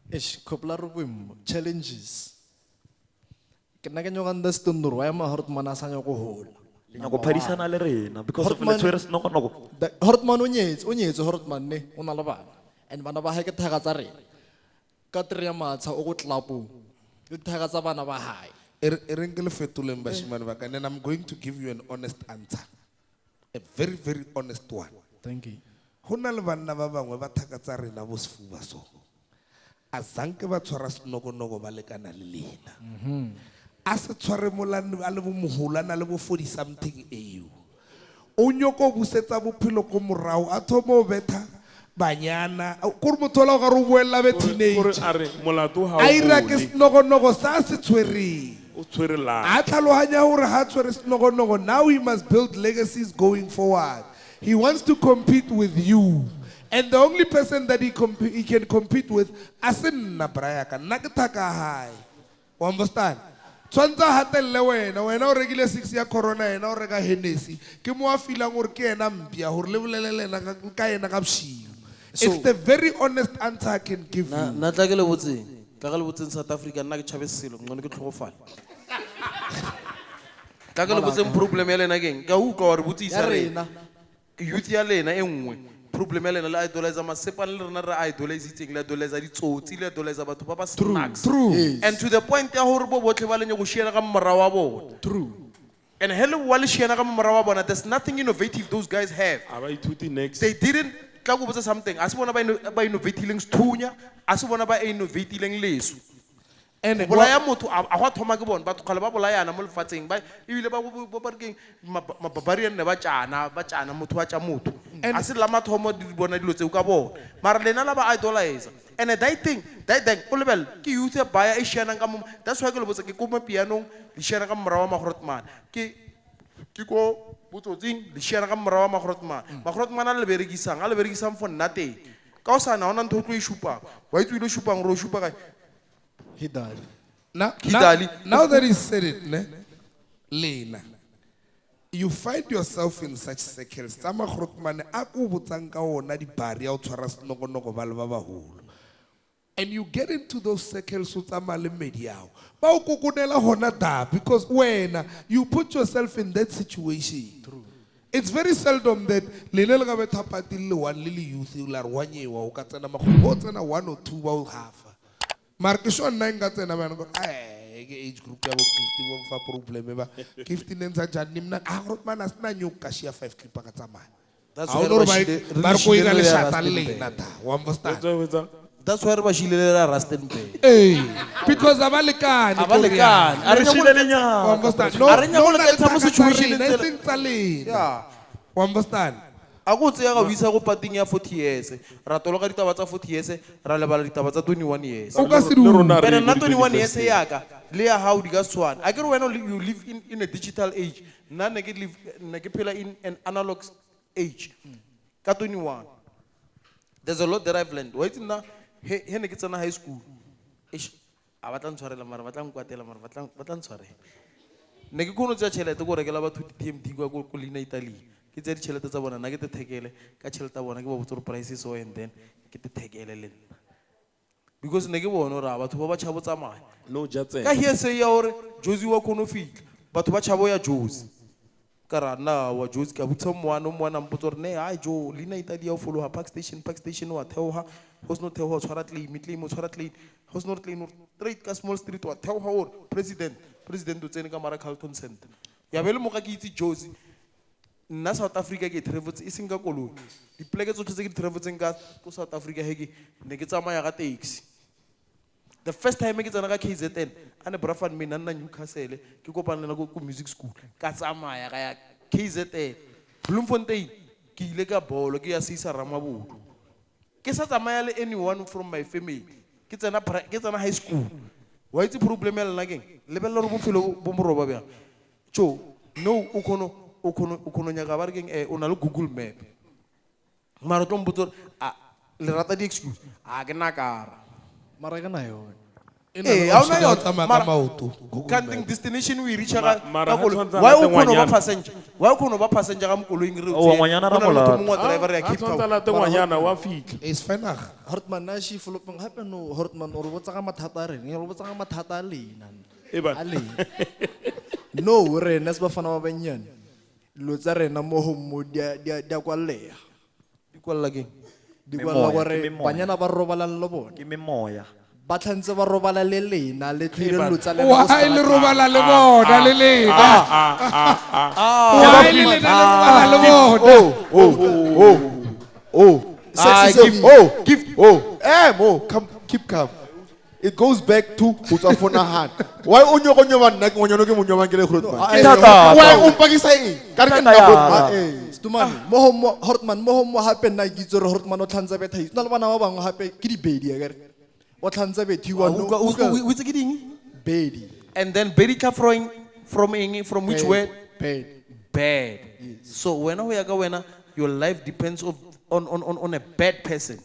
ish kopla ro boimo challenges ke nna ke nyoga understand ro ya ma hortman a sanya go hola nya go phadisana le rena because of Hortman- let's wear no no hortman o nyetse hortman ne o na le bana and bana ba hae ke thaka tsa rena ka tre ya matsha o go tlapo le thaka tsa bana ba hae And I'm going to give you an honest answer. A very, very honest one. thank you Hona le banna ba bangwe ba thaka tsa rena bo Sfuba so. A zanke ba tshwara snogonogo ba lekana le lena. A se tshware molane a le bo mohulana le bo 40 something EU. O nyoko busetsa bophelo ko morao a thomo betha banyana ko re mothola ga re buella be gore teenage. a re molato ha A ira ke snogonogo sa se tshwereng. o tshwere la A tlhalohanya hore ha tshwere snogonogo, now he must build legacies going forward. He wants to compete with you. And the only person that he can compete with, asinna brayaka, nakataka high. You understand? Tshwantsa hatelle wena o regile 6 ya corona ena o reka Hennessy ke mo a feelang gore ke ena mpia gore le bolelele ka ena ka bshio. It's the very honest answer I can give you. Na tla ke le botseng. Tla ke le botseng South Africa nna ke tshabe selo ngone ke tlhogofala. Tla ke le botseng problem ya lena keng ka utlwa gore botsi ya isa rena youth ya lena e nngwe problem ya lena le idolize masepa le rena re idolize itseng le idolize ditsotsi le idolize batho ba ba snacks and to the point ya hore bo botlhe ba lenye go shiela ka mmara wa bona true and hele wa le shiela ka mmara wa bona there's nothing innovative those guys have a ba ithuti next they didn't tla go botsa something a se bona ba innovatileng sthunya a se bona ba innovatileng leso And bolaya motho a go thoma ke bona batho kgale ba bolayana mo lefatsheng ba ebile ba barkeng mababarian ne ba tjana motho wa tja motho a se la mathomo di bona dilo tseo ka bona mara lena la ba idolize and that thing o lebel ke youth ya baya e shianang ka mo that's why ke le botsa ke ko mo pianong di shiana ka morawa magorotman ke ko botsotsing di shiana ka morawa magorotman a le berekisang for nothing ka o sana ona ntho tlo e shupa wa itse ile shupang ro shupa ka he died now that he said it, ne? Lena, you find yourself in such circles. Sama Khrotmane, aku butsang ka ona di bari ya o tshwara snogonogo ba le ba baholo. And you get into those circles with media. Because when you put yourself in that situation, it's very seldom that one little youth one or two will have. Markishon nine got an American age group for problem. Gifting and such a nimna. I wrote man as Nanu Kashia 5 Kipakatama. That's That's where Bashilera Rastin pay. Hey, because Abalikan. Yeah. Understand? I would say I visa patinga 40 years. Ratologa Tabata 40 years, Ralabala Tabata 21 years. But not 21 years, Yaka. Leah, how the gas one. I can when you live in a digital age, none live in an analog age. 21. There's a lot that I've learned. Wait now. He gets on high school. Abatan sorry, Marvatan Quatela Marvatan sorry. Negikuno Chachela to go regular to TMT go Colina Italy. It's a chelata one and I get the tegele, Cachelta one, I go to prices so and then get the tegele. Because Negawon or Rabat, watch Habotama. No, just I hear say your Josie Wakono feet, but watch Hawaii Joes. Karana or Joes Kabutum one and Putorne, I Joe, Lina Italia follow her pack station, or tell her. House not tell us Haratli, Mitli, Mosharatli, House not clean, trade small street or tell her President to Seneca Mara Carlton Center. Yabel Mokaki Josie. Na South Africa get travels is Singapore. The plagues of the travels in gas to South Africa Hegi, Negatama takes. The first time I get another case at 10, and a Brafan Minana Newcastle, Kikopan music school. Katsama, KZN, Bloemfontein, Kilega Ball, Gia Cesar Ramabu. Kesata anyone from my family. Get an high school. Why is the problem lagging? Level of Bomberobia. Cho, no Ukono Yagabarging on a Google map. Marathon Butor, Lerata the excuse. Aganakar. Maraganayo. Canting destination we reach why Ukono passenger? Why Ukono passenger? I'm calling It's fine. Hortman Nashi full of happen no Hortman or what's a matatarin, what's a matatali. No, we're in Nesbafana Benyan. Luzare Namoho Mudia Diaqualea. Equal lagging. Diquala Barobalan Lobo. Give me more. Batans of Robala Lily, now let me look at Robala Lebo, Dalili. Come, keep calm. It goes back to Usafona hand. Why on your one neck when you're looking on your man? Why Umpagi Sdomane, Mohom Hortman, Mohom happened like it's or Hortman or Tanzabet. Not one hour happy kitty baby. What Tanzabet you want? Who's getting Baby. And then Berika from which word? Bad. So when we are going, your life depends on a bad person.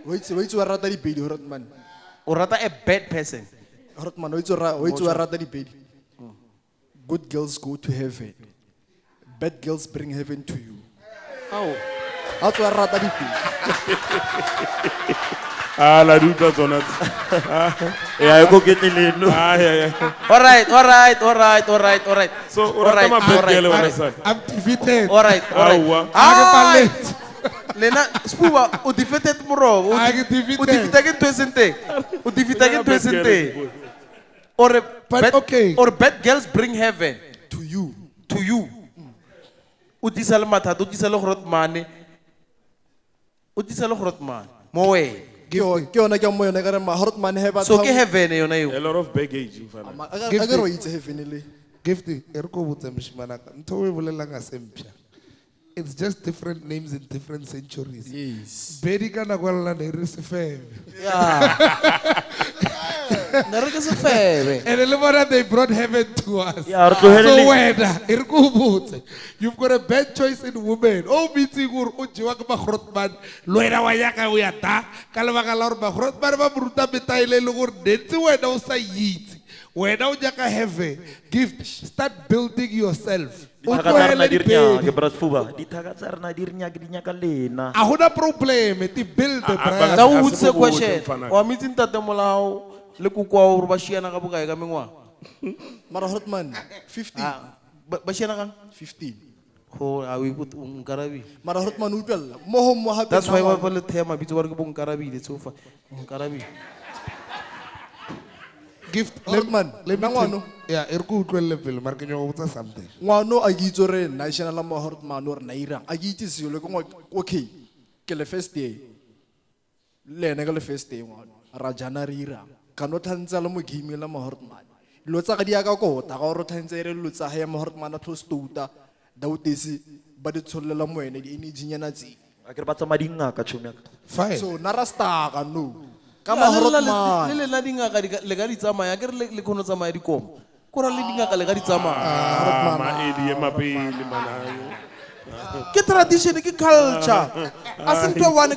Wait to a rather baby, Hortman. Or rather a bad person. Hortman, wait to a rather baby. Good girls go to heaven. Bad girls bring heaven to you. Oh. That's what rather baby. La duta zonat. Yeah, I go get the lead. All right. So, I'm defeated. All right. Lena, Sfuba, o defeated Moro, o defeated Twesente. Or bad girls bring heaven To you. Utisal mata, utisal Rotman. Moe. So get heaven, you know. A lot of baggage. Gifty, it's just different names in different centuries. Yes. Berika na kwala na irisife. Yeah. And the they brought heaven to us. Yeah, So when you've got a bad choice in women. Oh, bitigur ujiwak bakhrotman. Loera wayaka uyata. Kalwakalor bakhrotman ba bruta betaile lugur denti wena usa yiti. Wena ujaka heaven. Gift. Start building yourself. Dithaka tsa rena di re nyake, bra Sfuba. Dithaka tsa rena di re nyake, di nyaka lena. a gona problem ti build the brand Ka o Ga se botse bo question botle, mfanaka. wa mitse ntate molao le kokwa gore ba shiana ka bokae ka mengwaga Mara Hotman, 15. ba shiana ka 15. go a o nkarabile Mara Hotman utlwella. Mo mo hape. that's why ba le thea mabitso ba re ke bo nkarabile tsofa nkarabile gift Hotman, let me nangwano. tell- yeah e re ko utlwelele pele mara ke nyaka go botsa something Ngwano a ke itse re national mo Hotman or naira. A ke itse selo ke okay. Ke le first day. Le ene ke le first day ngwano. Ra jana re ira. Ka no tlhantsa le mo game la mo Hotman. Lo tsa ga di ya ka kota ga ro tlhantse re lo tsa ha ya mo Hotman a tlo stouta. Dautesi ba di tsholela mo ene di energy nyana tsi. A ke re ba tsamaya dingaka tšhomi yaka. fine So nara staka no. Ka mo le Hotman. lena dingaka le ka di tsamaya ke re le kgono tsamaya dikomo kora le dingaka le ka di tsamaya Maedi e mapele manang. ke tradition ke culture a se ntho one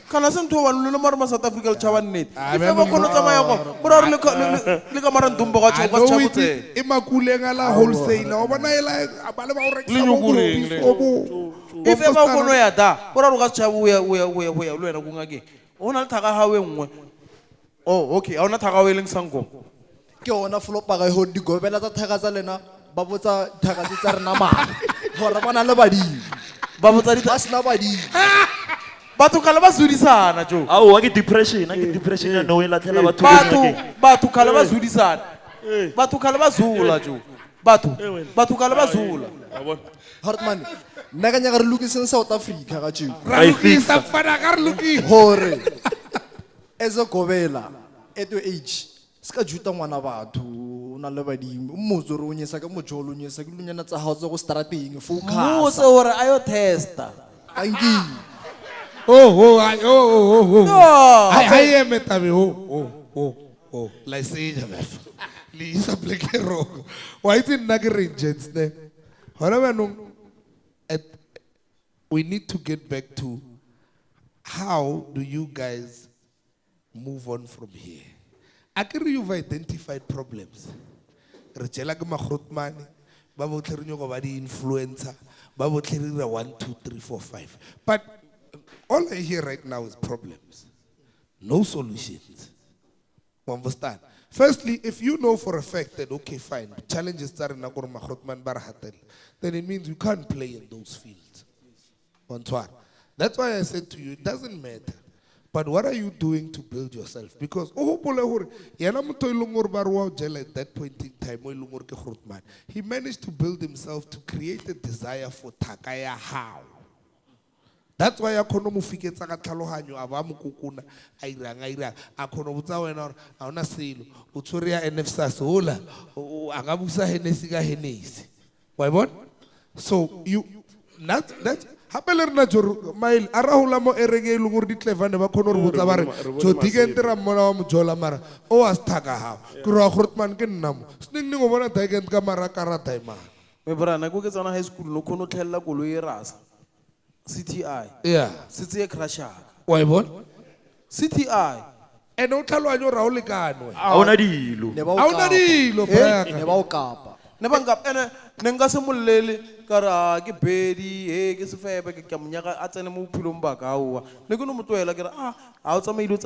kana se ntho one le mara ma South Africa le tšhaba nnete e fe ba kgono tsamaya go kora re le ka mara ntumbo ga I tšhaba know tšhaba it tse e makuleng a la wholesaler o bona ela ba le ba o rekisa mo nyukureng le. e fe ba kgono ya da kora re ga tšhaba o ya le wena go ngakeng o na le thaka gawe nngwe oh okay a ona thaka gawe leng sanko Ke ona flopa ga ho di gobela tsa thaka tsa lena ba botsa thaka tsa rena mara. Hore bana le badimo. ba botsa di Ba sna badimo. batho kala ba zudisana jo Ao, a ke depression ya no e latlhela batho ko ngakeng. batho kala ba zudisana batho kala ba zula jo batho kala ba zula Hartman. Nna ka nyaka re lokiseng South Africa ga tšeo. ra lokisa fana ka re lokisa Hore as a gobela at your age ska juta ngwana batho o na le badimo mmotso re o nyesa ka mojolo o nyesa ke lunyana tsa hao tsa go strateng motse focus gore ayo testa angi hai eme tabe la iseja bef le isa plekero wa itse nna ke regents ne hona banong we need to get back to how do you guys move on from here akere you've identified problems re tšela ke magrotmane ba botlhe re nyoko ba di-influencer ba botlhe re dira 1 2 3 4 5 but all I hear right now is problems no solutions you understand firstly if you know for a fact that okay fine challenges tsa rena gore magrotmane ba re hatela then it means you can't play in those fields that's why I said to you it doesn't matter but what are you doing to build yourself? Because at that point in time, he managed to build himself to create a desire for takaya how. That's why I kono mufiketsa ka tlhaloganyo a ba mokokona a irang a kono botsa wena gore a ona selo o tshwere ya NFSAS hola a ka busa Hennessy ka Hennessy. Wa bona? So you that's hapele rena jo mail a rahula mo ereng e leng gore di clevane ba khona re botsa ba re jo digente ra mmola wa mojola mara o a staka ha ke ro Grootman ke nna mo sning ning o bona digente ka mara karata imana me brana go ke tsana high school no khono tlhella kolo e rasa CTI yeah sitse e crasha wa e bona CTI ene o tlhalwanyo ra o lekane A ona dilo. ne ba a ona dilo braka ne ba o kapa ne banga ene ne nga se mollele kara ke bedi ke sefebe ke mnyaka a tsene mo philong ba ka wa ne ke no motwela ke ra a o tsamaile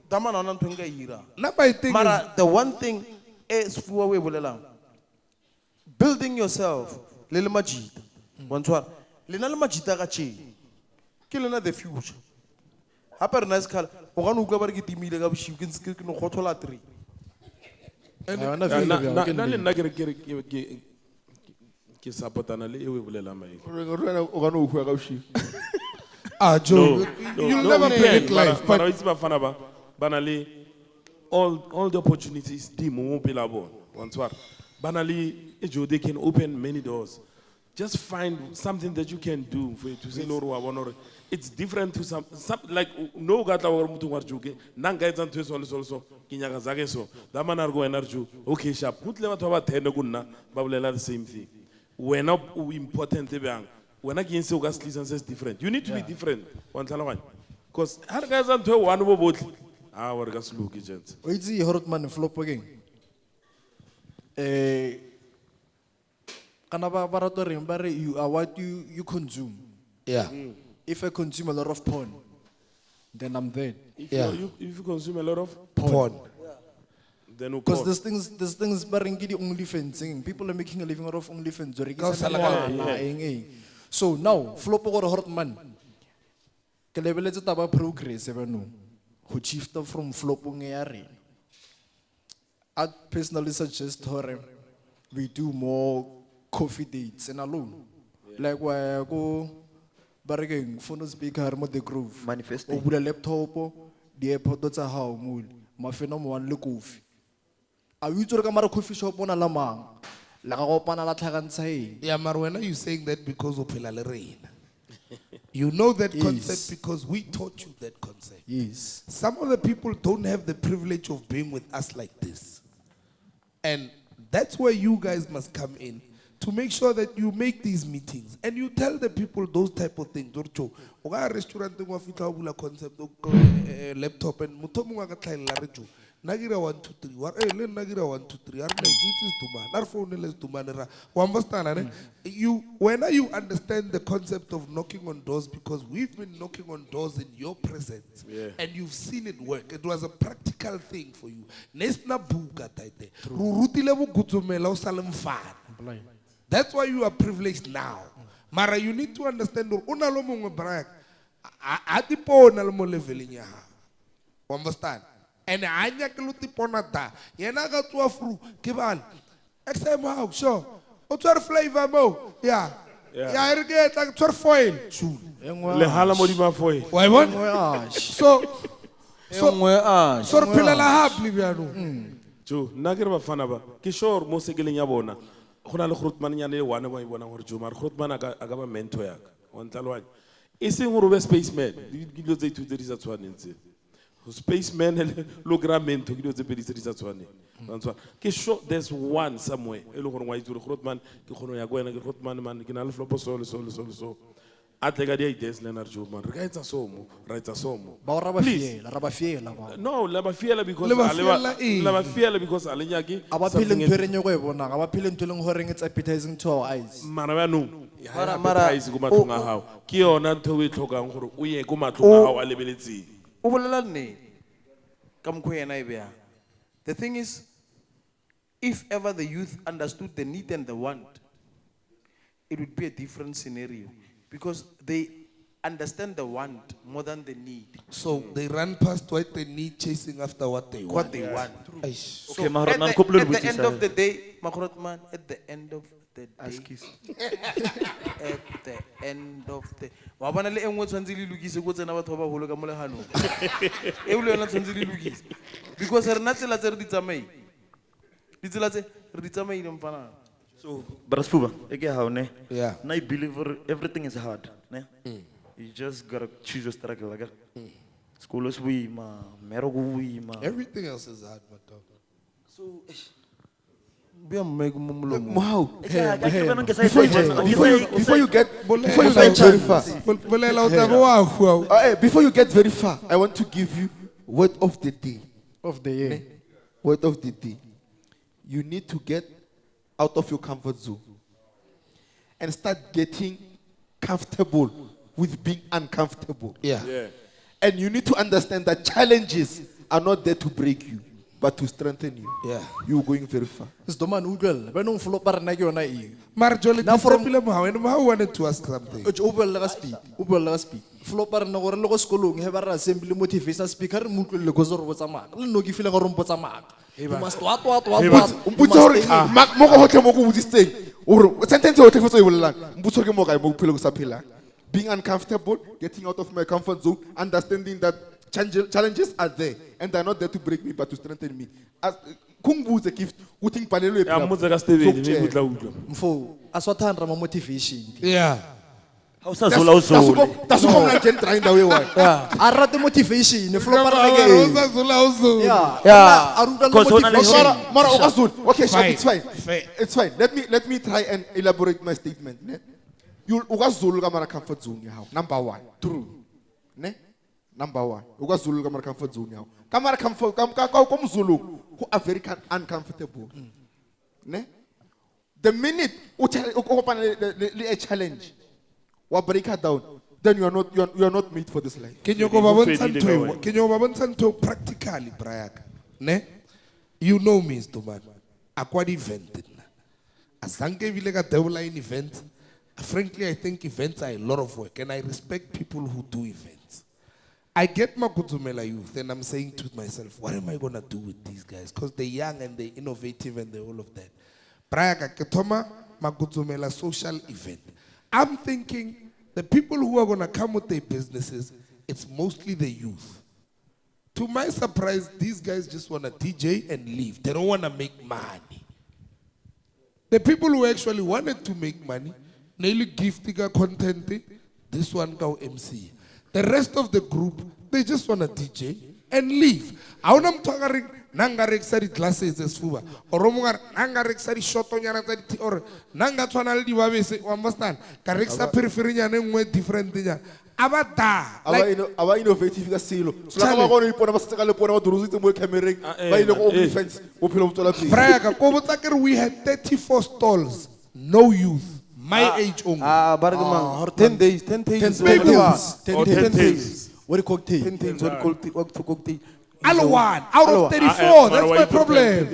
damana ona ntho nka ira na by thing mara the one thing is Sfuba we bolelang building yourself le Majita bontshwara lena le Majita ka tšhe ke lena the future hape re nice khala o ga no utlwa ba re ke timile ka boshigo ke no khothola 3 na le nna ke supportana le e we bolela maele O ka no hua ka bosigo. Joe you'll never predict life but but itse bafana ba bana le all the opportunities di mo pela bona wantswara bana le ejo they can open many doors just find something that you can do for it to say no wa bona it's different to some like no ga tla gore motho wa joke nanga etsa ntho so ke nyaka zake so da mana re go wena re okay sharp putle batho ba 10 go nna ba bolela the same thing when up important e bang when again se o ka slisa says different you need to be different one tlhaloganya because ha re ga etsa ntho one bo botle wa re ka sluki gents o itse Hortman flop again Kana ba rata reng ba re you are what you consume. Yeah. If I consume a lot of porn, then I'm dead. If Yeah. you consume a lot of Porn. then you Because porn. this things baring the OnlyFans thing. People are making a living out of OnlyFans. So now, flop or hot man. Kelebeletse taba progress ebano. Who shifted from flopong area. I personally suggest her we do more coffee dates and alone. Like why I go bargain phone speaker mo the groove. Manifesting. O bula laptop di airport tsa hao mo. Mafena mo wan le coffee. A you tsore ka mara coffee shop ona la mang. La ga go pana la tlhagantsha eng. Yeah, Marwena, you saying that because of phela le rena. You know that Yes. concept because we taught you that concept. Yes. Some of the people don't have the privilege of being with us like this. And that's where you guys must come in to make sure that you make these meetings and you tell the people those type of things. Dorcho, oga restaurant ngwa fitla bula concept laptop and mutomo ga tlhaela re jo. Nagira 1 2 3 war le nagira 1 2 3 ar ne gitsi Sdomane ar phone le Sdomane ra wa understand you when you understand the concept of knocking on doors because we've been knocking on doors in your presence and you've seen it work. It was a practical thing for you. Nesna buka taite rurutile bo gutsumela o sale mfana. That's why you are privileged now. Mara, you need to understand that una lo mongwe brag a tipona le mo leveling ya ha. Understand? And anya ke lo tipona da. Yena ga tswa fru ke bana. Exam how sure. O tswar flavor mo. Yeah. Yeah, I get like tswar foil. True. Le hala mo di mafoe. Why what? So re phela la happy bjano. Jo, nna ke re bafana ba. Ke sure mo sekeleng ya bona. Go na le Grootman nyane le one ba ibona gore Jo, mara Grootman a ka ba mentor ya ka. Wa ntlalwanya. E seng gore be spaceman. Di dilo tse ithuta di sa tshwanetse. Spaceman and Logramen to do the pedicity. Ke sure there's one somewhere. Elo gore wa itse Grootman ke gono ya go ena ke Grootman man ke na le flopo so. Atlega di ideas Leonard Jo man. Re ka etsa somo, ra etsa somo. Ba ora ba fiela ba. No, la ba fiela because ale nyaki. Aba phile ntwe re nyego e bona, aba phile ntwe leng hore it's appetizing to our eyes. Mara ba no. Mara go matlong a hao. Ke yona ntho e tlhokang gore o ye go matlong a hao a lebeletseng. The thing is, if ever the youth understood the need and the want, it would be a different scenario because they understand the want more than the need. So they run past what they need, chasing after what they want. What they want. Aish. Okay, At the end of the day, Makrotman, at the end of the day, at the end of the wabana le engwe tshwantse le lukise go tsena batho ba ba holo ka molegano e bile yona tshwantse le lukise because re na tsela tse re di tsamai ditsela tse re di tsamaile mfana. So, but Sfuba, ne? Yeah. Now I believe everything is hard, ne? You just gotta choose your struggle, like school is we ma, merogu we ma. Everything else is hard, my dog. So be a make mumulo. Wow. Before Before you get very far. Before you get very far, I want to give you word of the day. Of the year. Word of the day. You need to get out of your comfort zone and start getting comfortable with being uncomfortable. Yeah. And you need to understand that challenges are not there to break you, but to strengthen you. Yeah. You're going very far. Sdomane ugel, ba no flop para na ke yona e. Marjoli, Now from- I wanted to ask something. O ubel speak. Flop para na gore le go sekolong he ba re assembly motivational speaker re mutlwe go zo re botsa maka. Le no ke file go re mpotsa maka. You must what. Umputse hore mo go hotle mo go botsitseng ore sentence o tlefotso e bolelang mputse ke mo kae mo phelo go sa phela. Being uncomfortable, getting out of my comfort zone, understanding that challenges are there and they're not there to break me but to strengthen me. As kungbuze gift uthi ngibhalelwe Ya mmotse ka Steven mme go tla utlwa. Mpho aswathandra ma motivation. Yeah. How's Zola? That's what I'm trying that way why. A rate motivation, flop para na ke e. Yeah. Aruda Because motivation. Mara okazul. Okay, sure, Fine. it's fine. Fair. It's fine. Let me try and elaborate my statement. Ne? You ukazulu ka mara comfort zone ya hao. Number 1. True. Ne? Number 1. Ukazulu ka mara comfort zone ya hao. Ka mara comfort ka mzulu who are very uncomfortable. Ne? The minute a challenge, or break her down, then you are not made for this life. Can you go babon practically, Brian? Ne? You know me, Sdomane. Aquad event. Azanke vilega deadline event. Frankly, I think events are a lot of work, and I respect people who do events. I get Makuzumela youth, and I'm saying to myself, what am I gonna do with these guys? Because they're young and they're innovative and they're all of that. Brian Ketoma Makuzumela social event. I'm thinking the people who are gonna come with their businesses, it's mostly the youth. To my surprise, these guys just want to DJ and leave. They don't want to make money. The people who actually wanted to make money, nearly giftiga content, this one go MC. The rest of the group, they just want to DJ and leave. Aunam twagaring nangarek sari glasses as Sfuba, or romungar nangarek sari shot on yana or nanga twanal di wabese, understand? Kareksa periferinya nengwe different thing. Abata. Our innovative casino. So I'm going to put a sticker upon our Druzi to camera by the open fence. We had 34 stalls, no youth, my age only. Bargaman, 10 days, 10 days. 10 days. What do you call tea? 10 days, what do you call tea? One out of 34, that's my problem.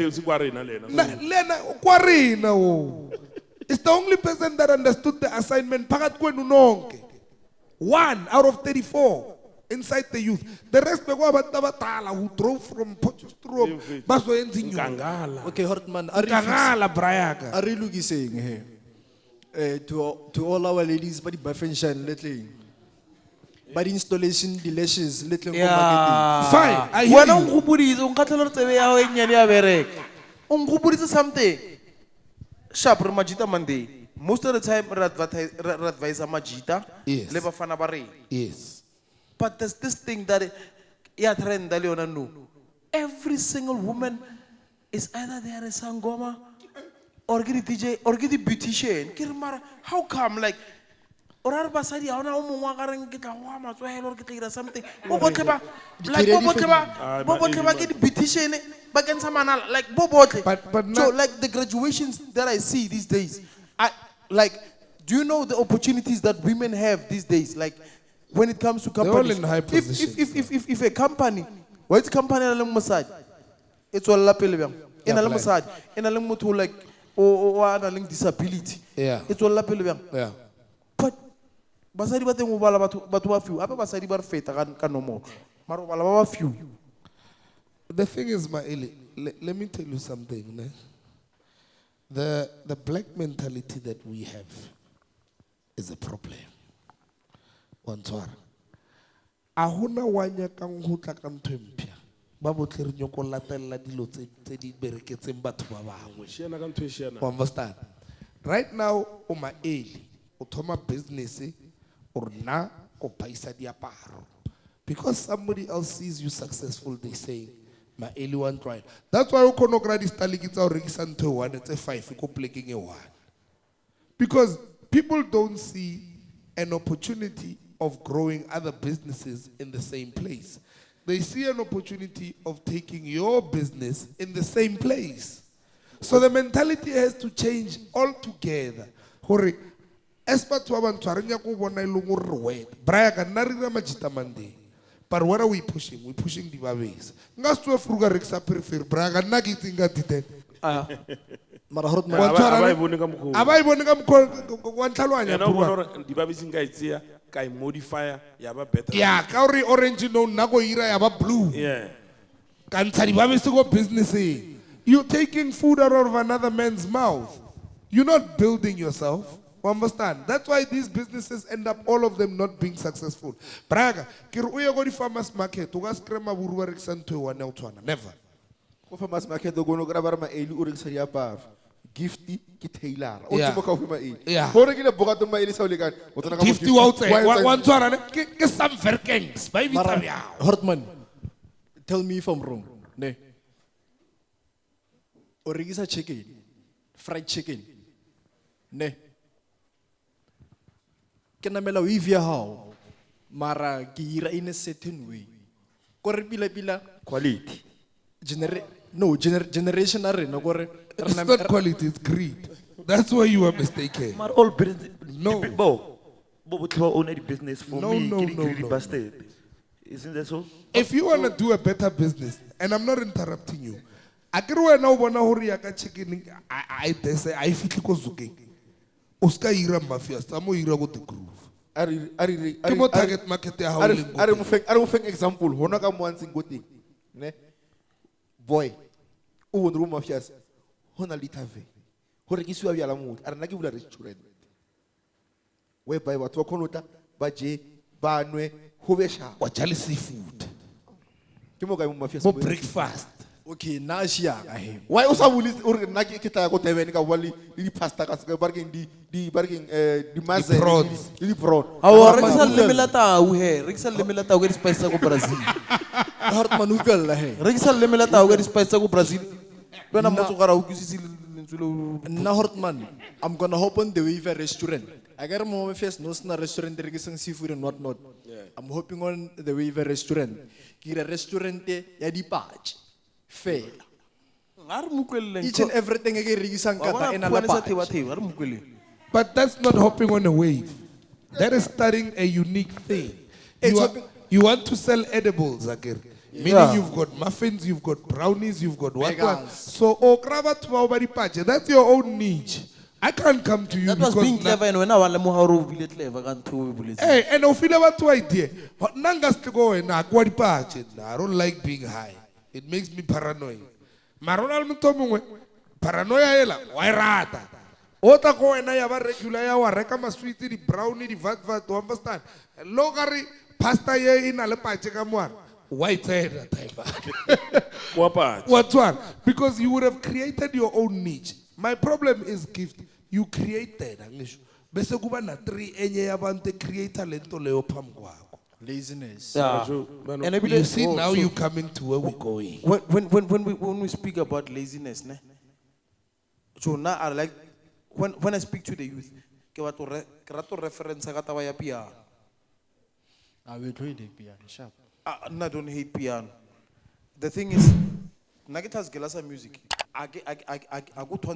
It's the only person that understood the assignment. One out of 34 inside the youth. The rest who drove from Potchefstroom. Okay, Hortman, are you looking saying here to all our ladies, but the buffenshan lately? But installation, the lashes, little fine. I hear you. Something. Sharp Majita Monday. Most of the time, advise Majita. Yes. Leba fanabare. Yes. But there's this thing that every single woman is either there as Sangoma or get a DJ or get a beautician. How come? Like, or Arbasadi, I don't know, get a woman or get something. Boboteba, like Boboteba, get a beautician, but can someone like Bobot. But so, like the graduations that I see these days, like, do you know the opportunities that women have these days? Like, when it comes to companies, in high positions, if a company, what's company in massage? It's all lapel in a massage, in a to like or a disability. Yeah, it's all lapel. Yeah, but basari bate mobile but wa few. Apa basari bar feta kan no more. Maro bala few. The thing is, Maeli, let me tell you something. Ne? The black mentality that we have is a problem. Wantwara. Ahuna wanya kang hutla ka ntho empya. Ba botle re nyoko latella dilo tse di bereketseng batho ba bangwe. You understand? Right now, o Maeli, o thoma business or na o paisa diaparo. Because somebody else sees you successful, they say, Maeli one try. That's why ukono gradi stalikitsa o rekisa ntho e 1 it's a 5 ko pleking e 1. Because people don't see an opportunity of growing other businesses in the same place. They see an opportunity of taking your business in the same place. So the mentality has to change altogether. Hore, espa tu abantu arenya ko bona ilungu rwet. Braya ka narira Majita Monday. But what are we pushing? We're pushing the babes. Ngas tu fruga reksa peripher. Braya ka nagitinga tite. Abai bone ka mko wantlhalwanya kai modifier yaba better. Yeah, kauri orange no nago ira yaba blue. Yeah. Kansari babes go business. You're taking food out of another man's mouth. You're not building yourself. You understand? That's why these businesses end up, all of them, not being successful. Braga, kiro uya go di farmers market. Ugas krema buruwa reksanto wa neutwana. Never. Ko farmers market do gono grabar Maeli o rekisa diaparo. Gifty ki Taylor. O Yeah. tsimo ka ho Maeli. Yeah. Hore ke le bogato Maeli sa o lekane. O tsana ka Gifty outside. One tswana ne ke some verkens. Ba ibitsa bya. Hortman, tell me if I'm wrong. Ne. Origisa chicken, fried chicken. Ne. Can I mela via how? Mara gira in a certain way. Corre pila Quality. generation are no corre. It's not quality, it's greed. That's where you are mistaken. But all business. No. But own a business for No, me. no, Kitty no, greedy no. bastard. Isn't that so? If you want to do a better business, and I'm not interrupting you, I can now wanna hurry a chicken. I say I feel ko zuke. Oscar ira mafia, samo ira go the groove. Ke mo target market ya ha o leng Are ko mo feng example hona ka mo antseng go teng ne boy o won room mafias hona litave hore ke siwa bjala motho are nna ke bula restaurant whereby batho ba khonota ba je ba nwe ho besha wa jale seafood. ke mo ka mo mafias For breakfast. Okay, na siya ka he. why o sa buli o re nna ke tla go Durban ka bua le di pasta ka se barking di maze prawns. di prawn Awa, rekisa lemela tau he. Rekisa lemela tau ke di spice ko Brazil. Hartman ugal la he. Rekisa lemela tau ke di spice ko Brazil. Bana motso gara o kusisi lentswe lo. Na Hartman, I'm gonna open the Weaver restaurant. I got my first no na restaurant regisang seafood and whatnot. I'm hoping on the Weaver restaurant. Kira restaurant ya di patch. Fail. Ar mukwele. Each and everything I regisang kata ena la Ar patch. mukwele. But that's not hopping on a wave. That is starting a unique thing. It's You, hopping- you want to sell edibles, Akir. Meaning you've got muffins, you've got brownies, you've got what. Vegans. So, okrava tumaubari pache. That's your own niche. I can't come to you That was because being clever and when I want to be clever can to be Hey, and I feel about two idea. Nangas to go and aquari pache. I don't like being high. It makes me paranoid. Marona mutomo paranoia ela. Why rata? Ota ko ena ya ba regular ya wa reka masweet di brownie di vat do understand? Logari pasta ye ina le pache ka moana. White head type. What's one? Because you would have created your own niche. My problem is gift. You created angisho. Bese kuba na 3 enye yabantu creator lento leyo phambi kwakho. Laziness. Yeah. And I You believe see now you coming to where we're going. when we speak about laziness, ne? So now I like when I speak to the youth, ke rato reference ka taba ya piano. I will do it piano sharp. I don't hate piano. The thing is, Nagitas Gelasa music. I go to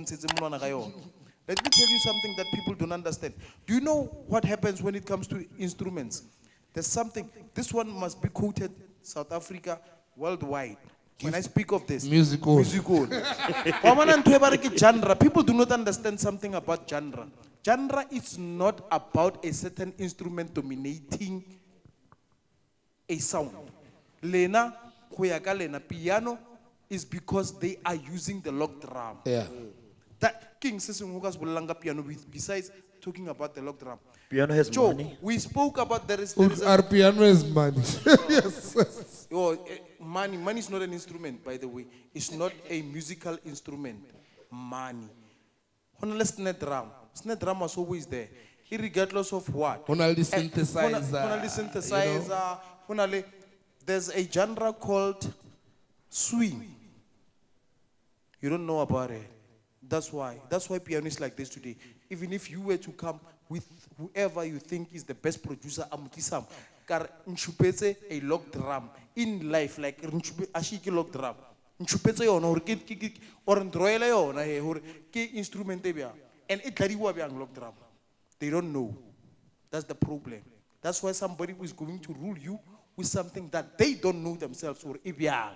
Let me tell you something that people don't understand. Do you know what happens when it comes to instruments? There's something, this one must be quoted South Africa worldwide. When I speak of this, Musical. musical. Genre. People do not understand something about genre. Genre is not about a certain instrument dominating a sound. Lena, Lena, piano is because they are using the lock drum. Yeah. That King Sisumugas Bulanga piano with besides talking about the lock drum. Piano has Joe, money. we spoke about there is Our piano is money. Yes. money is not an instrument, by the way. It's not a musical instrument. Money. Honestly, snare drum was always there, regardless of what. Honali synthesizer. Honali synthesizer. Honali, there's a genre called swing. You don't know about it. That's why piano is like this today. Even if you were to come with whoever you think is the best producer, Amutisam, kar nchupetse a lock drum in life, like ashiki lock drum. Nchupetse yona or ndroela yona he or ke instrument bia and it tladiwa bjang lock drum. They don't know. That's the problem. That's why somebody is going to rule you with something that they don't know themselves or ibia.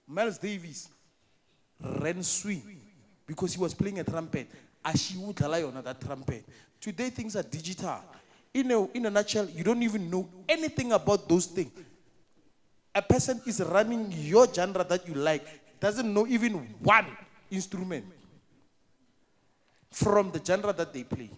Miles Davis ran swing because he was playing a trumpet. Ashiwu Talayona, that trumpet. Today things are digital. In a nutshell, you don't even know anything about those things. A person is running your genre that you like, doesn't know even one instrument from the genre that they play.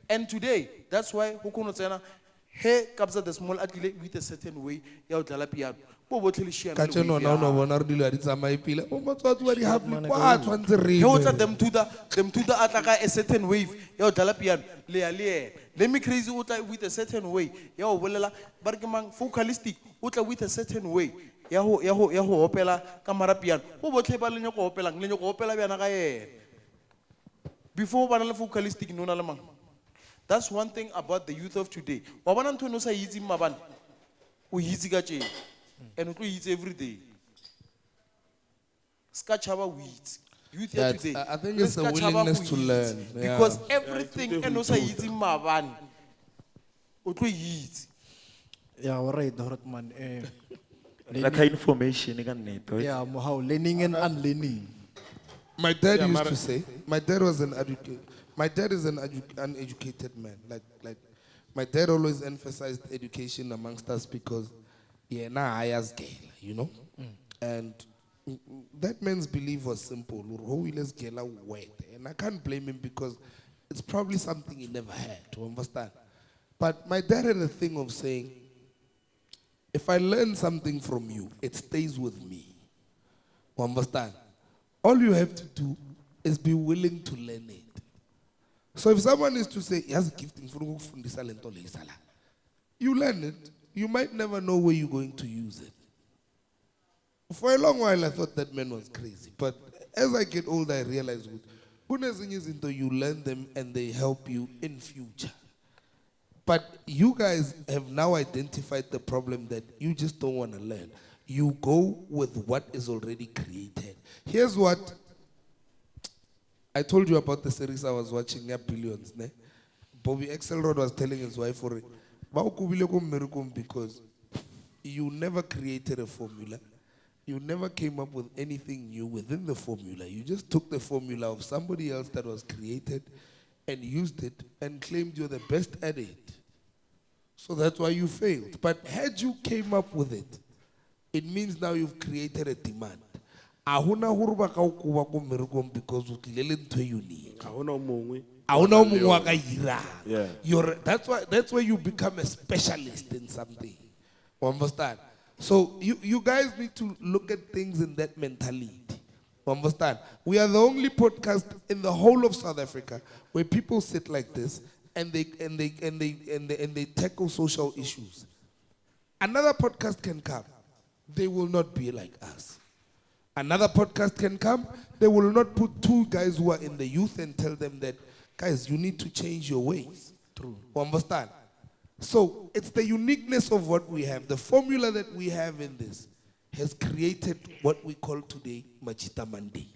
And today, that's why Hukuno Tsena, he comes at the small athlete with a certain way, ya udlala piano. Kacheno na una bona re dilo di tsamaya pila. O motho wa di happy kwa tshwantse re. He wants them to the ataka a certain wave. Ya udlala piano. Let me crazy utla with a certain way. Ya o bolela barkemang vocalistic utla with a certain way. Ya ho opela ka mara piano. O botle ba lenyo go opela bana ka yena. Before ba na le vocalistic no na le mang. That's one thing about the youth of today. Wa bona ntho no sa yitsi mabana. O yitsi ka tjena. And we eat every day. Skachaba weeds. youth Yeah, today. I think le it's a ska tšhaba willingness go to itse. learn, yeah. Because everything and also itseng maabane, o tlo itse. Yeah, all right, Hortman. Like ka information ka nnete, right? Yeah, how learning and unlearning. My dad Yeah, used Mara- to say, my dad was an educated, my dad is an uneducated man. Like, my dad always emphasized education amongst us because, yeah, nah, I as gay, you know? And that man's belief was simple. And I can't blame him because it's probably something he never had, to understand. But my dad had a thing of saying, if I learn something from you, it stays with me. You understand? All you have to do is be willing to learn it. So if someone is to say, he has a gifting for you learn it, you might never know where you're going to use it. For a long while, I thought that man was crazy. But as I get older, I realize you learn them and they help you in future. But you guys have now identified the problem that you just don't want to learn. You go with what is already created. Here's what I told you about the series I was watching, Billions. Ne? Bobby Axelrod was telling his wife for it. Because you never created a formula. You never came up with anything new within the formula. You just took the formula of somebody else that was created and used it and claimed you're the best at it. So that's why you failed. But had you came up with it, it means now you've created a demand. Ahuna huruba ka ukuba ko mmerekong because o tlile ntho e unique. Ha hona o mongwe. Ahuna o mongwe wa ka hirang. Yeah. That's why you become a specialist in something. You understand? So you guys need to look at things in that mentality. You understand? We are the only podcast in the whole of South Africa where people sit like this and they tackle social issues. Another podcast can come. They will not be like us. Another podcast can come. They will not put two guys who are in the youth and tell them that, guys, you need to change your ways. True. You understand? So it's the uniqueness of what we have. The formula that we have in this has created what we call today Majita Monday.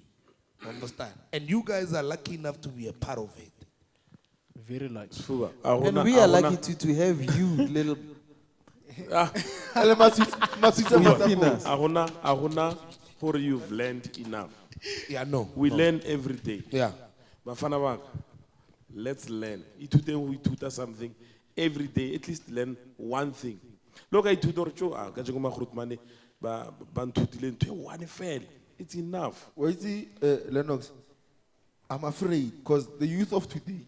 You understand? And you guys are lucky enough to be a part of it. Very lucky. Sfuba. And we are lucky to have you, little. Ahuna, for you've learned enough. Yeah, no. We learn every day. Yeah. Bafana baka, let's learn. Itute we tutor something every day. At least learn one thing. Look, I tutor cho kajengo makrutmane ba bantutile ntwe one fail. It's enough. Why is it, Lennox? I'm afraid because the youth of today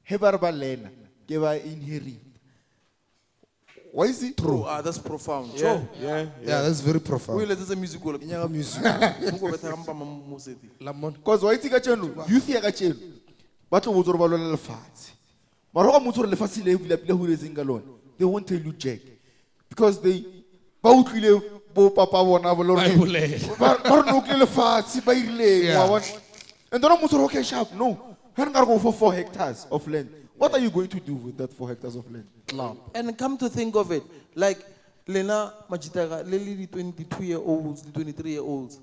have a learner, give a inherit. Why is it true? Oh, that's profound. Yeah, Sure. yeah, Yeah, that's very profound. We let us a musical. Music. Because why is it that youth here got you? But you will overload the fats. But how much of the facility who is in Galon? They won't tell you Jack because they both live. Papa won a lot. But no kill fats by leg. And don't much okay sharp. No, I'm gonna go for 4 hectares of land. What are you going to do with that 4 hectares of land? And come to think of it, like Lena Majita, Lily, the 22-year-olds, the 23-year-olds.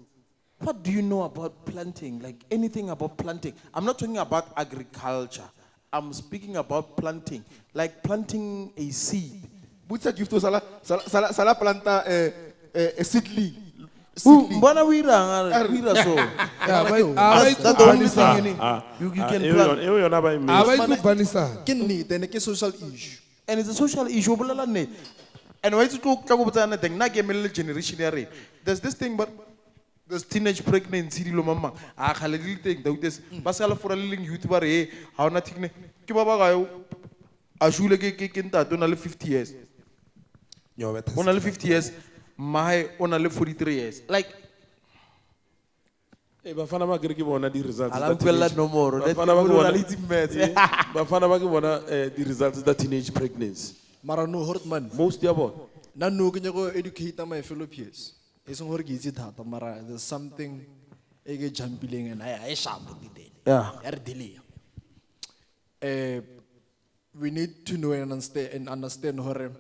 What do you know about planting? Like anything about planting? I'm not talking about agriculture. I'm speaking about planting, like planting a seed. What's a gift to Sala planta a seedling? Mbona we ra so. That's the only thing you can plant. It's a social issue. And it's a social issue. And why is it to generation? There's this thing, but there's teenage pregnancy. Mama, little thing. There's Pascal for a little youth, but how nothing. Kibaba, I should like only 50 years. Only 50 years. My only 43 years. Like, Bafana ba kere ke bona di results. I'll no more. Bafana ba ke bona di results that teenage pregnancy. Marano Hortman. Most ya bona. Nanu can you go educate my fellow peers? It's not easy that Mara. There's something I get jumping and I sharp it. Yeah. We need to know and understand her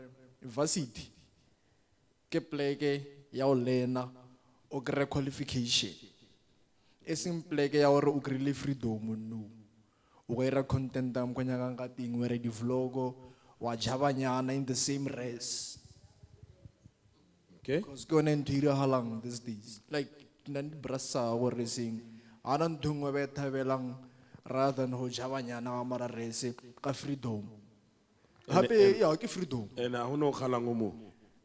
varsity. Ke pleke ya o lena o kry qualification e seng pleke ya gore o kry-ile freedom no o ka ira content am konyakang ka ting were di-vlogo wa jabanyana in the same res Okay? because ke yone ntho e diragalang these days like nna di brasa gore seng a na ntho nngwe ba e thabelang rather than go jabanyana wa mara rese ka freedom gape ya ke freedom And I don't know how long more.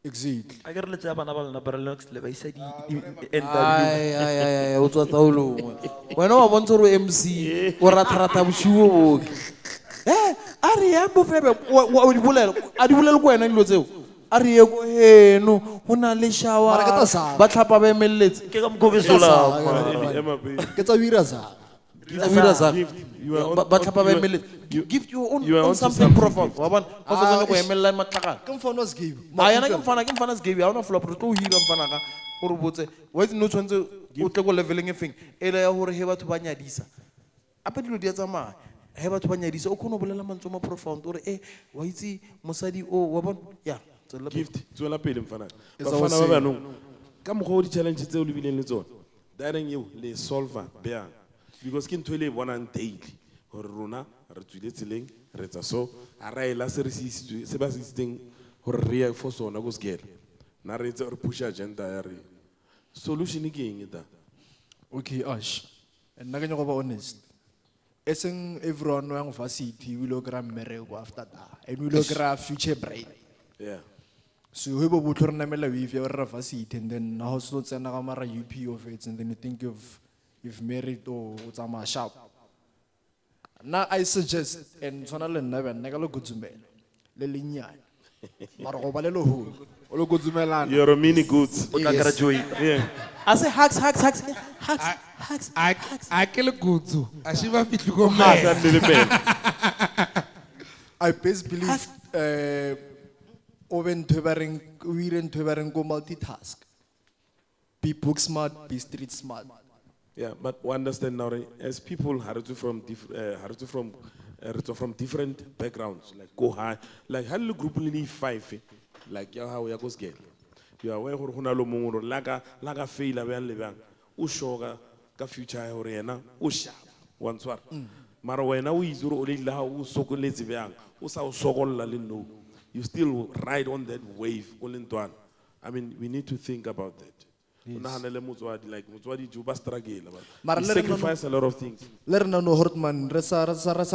exactly a ke re le tsa bana ba lena ba Lennox le ba isa di-NW Ai, o tswa taolong. Wena wa bontsha gore o MC o ratharata boshiwo boke. A re ya bofebe o di bolela a di bolela ko wena dilo tseo. A re ye ko heno ho na le shower Mara ke tsa sala. ba tlhapa ba emelletse. ke ka mokgobesola Emma, babe. ke tsa wira za You are Ba tlhapa ba you are- emelletse. Give you you are on onto something something, profound. Gift. Wa bona o fetsa go emella matlakana. ke mfano Sgebi A yana ke mfana Sgebi ha ona flop re tlo hira mfana ka o re botse wa itse no tshwantse o tle go leveling e feng e le ya gore he batho ba nyadisa ape dilo di a tsamaya he batho ba nyadisa o kgone go bolela mantswe ma profound ore wa itse mosadi o wa bona ya tswela pele. Gift tswela pele mfana As I was bafana ba saying. banong ka mokgwa o di-challenge tseo le bileng le tsona direng eo le solver bjang because ke ntho e le e bonang daily gore rona re tswile tseleng re tsa so a raela se ba se isitseng gore re ye for sona ko sekele na re etse re push agenda ya re solution ke eng ta okay ash nna ke nyako ba honest eseng everyone wa ng varsity o ile kra mmereko after that and o ile kra future bright yeah so we bo botlo re namela with ya re varsity and then now so tsena ka mara UP of it and then you think you've married or o tsama sharp now I suggest and tsona le nna ba nna ka lo gutsumela le lenyane mara go ba le lo holo o lo gutsumelana you're a mini goods o tla graduate yeah I say hugs a ke le kutsu a shiba fitlhe ko Ka mena nne le pele. I best believe o be ntho e ba reng o ire ntho e ba reng ko multitask be book smart be street smart Yeah, but we understand now, right, as people from different backgrounds, like go high, like how the group only 5, like how we are going to you are aware of who nalo mungu, laga fail abe le bang, ushoga ka future ya hore yena, usha, once war. Mara wena u izuru ole la u sokoletse bang, u sa u sokolla le no. You still ride on that wave, all in one. I mean, we need to think about that. Unahanele motswadi, like motswadi juba struggle, Mara but le he re no- sacrifice a lot of things. le rena no hortman re sa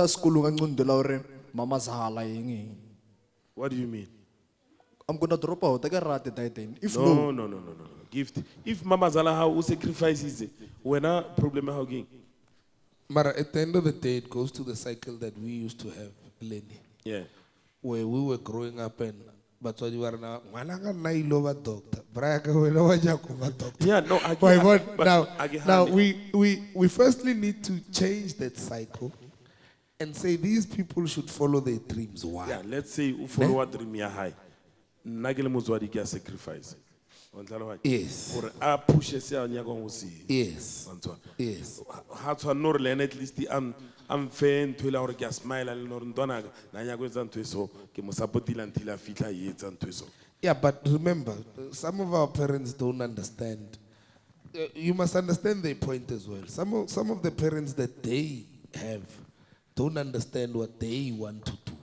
skolo ga ncundela ore mama zala eng What do you mean? I'm gonna drop out I can rate that then if No, no no. Gift. If Mama Zala how who sacrifices it, when a problem how ging. Mara, at the end of the day, it goes to the cycle that we used to have, Lenny, Yeah. where we were growing up and but what you are now, Mananga Nailova doctor, Braga Jacoba doctor. Yeah, no, Why, what? but Now, I get now handy. we firstly need to change that cycle and say these people should follow their dreams. Why? Yeah, let's say you follow what dream ya high. Nagele mozwadi ke a sacrifice. Yes. Or a push se a nyaka go se. Yes. Antwa. Yes. Ha tswa no re lena at least am fan to la hore ke a smile le no re ntwana na nyaka go etsa ntwe so ke mo supportila until a fitla e etsa ntwe so. Yeah, but remember, some of our parents don't understand. You must understand their point as well. Some of the parents that they have don't understand what they want to do.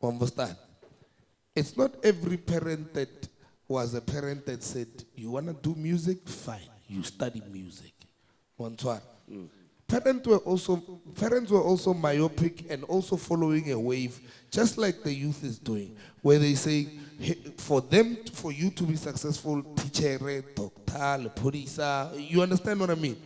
Understand? It's not every parent that was a parent that said, you want to do music? Fine, you study music. Parents were also myopic and also following a wave, just like the youth is doing, where they say, "Hey, for you to be successful, teacher, doctor, police, you understand what I mean?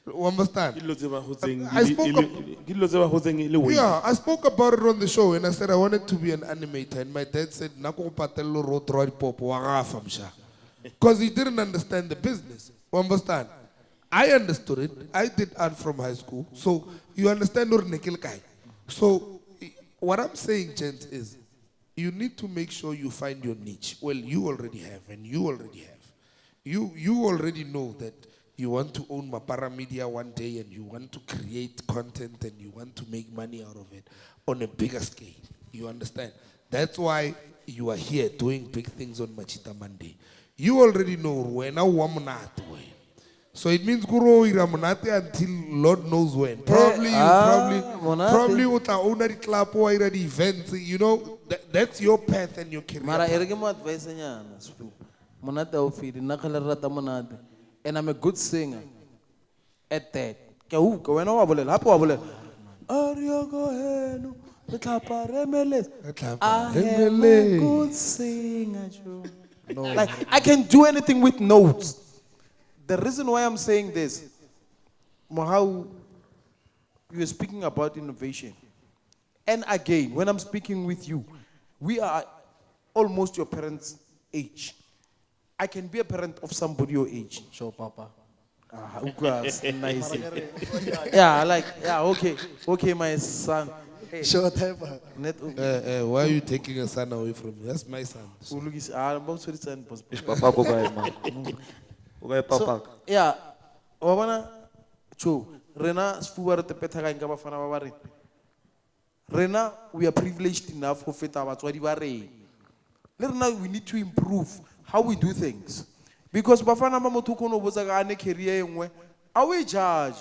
You understand? Ke dilo tse ba hotseng I spoke of- ke dilo tse ba hotseng e le wave. Yeah, I spoke about it on the show and I said I wanted to be an animator. And my dad said, Nako patelo ro troi popo wa gafa msha. Because he didn't understand the business. You understand? I understood it. I did art from high school. So you understand or nekil kai. So what I'm saying, gents, is you need to make sure you find your niche. Well, you already have, and you already have. You already know that you want to own Mapara Media one day and you want to create content and you want to make money out of it on a bigger scale. You understand? That's why you are here doing big things on Majita Monday. You already know when I want way. So it means guru ira monate until Lord knows when. Probably monate. probably uta owner the club or ira the events. You know that's your path and your career. Mara path. erege mo advice nyana Sfuba. Monate o fidi na khala rata monate. And I'm a good singer. At that. Ke uka wena wa bolela hapo wa bolela. Ariogo heno letlapa remeles. I am a good singer, Joe. No. Like I can do anything with notes. The reason why I'm saying this, how you're speaking about innovation. And again, when I'm speaking with you, we are almost your parents' age. I can be a parent of somebody your age. Sure, Papa. Nice. Yeah, okay, my son. Hey, Sure, Papa. Why are you taking a son away from me? That's my son. Papa ko kae man. Okay, Papa. Yeah, wabana cho rena Sfuba re tepetha ka nka bafana ba ba rena. Rena we are privileged enough ho feta batswadi ba rena. Le rena we need to improve how we do things. Because bafana ba motho kono botsa ka ane career engwe, a we judge.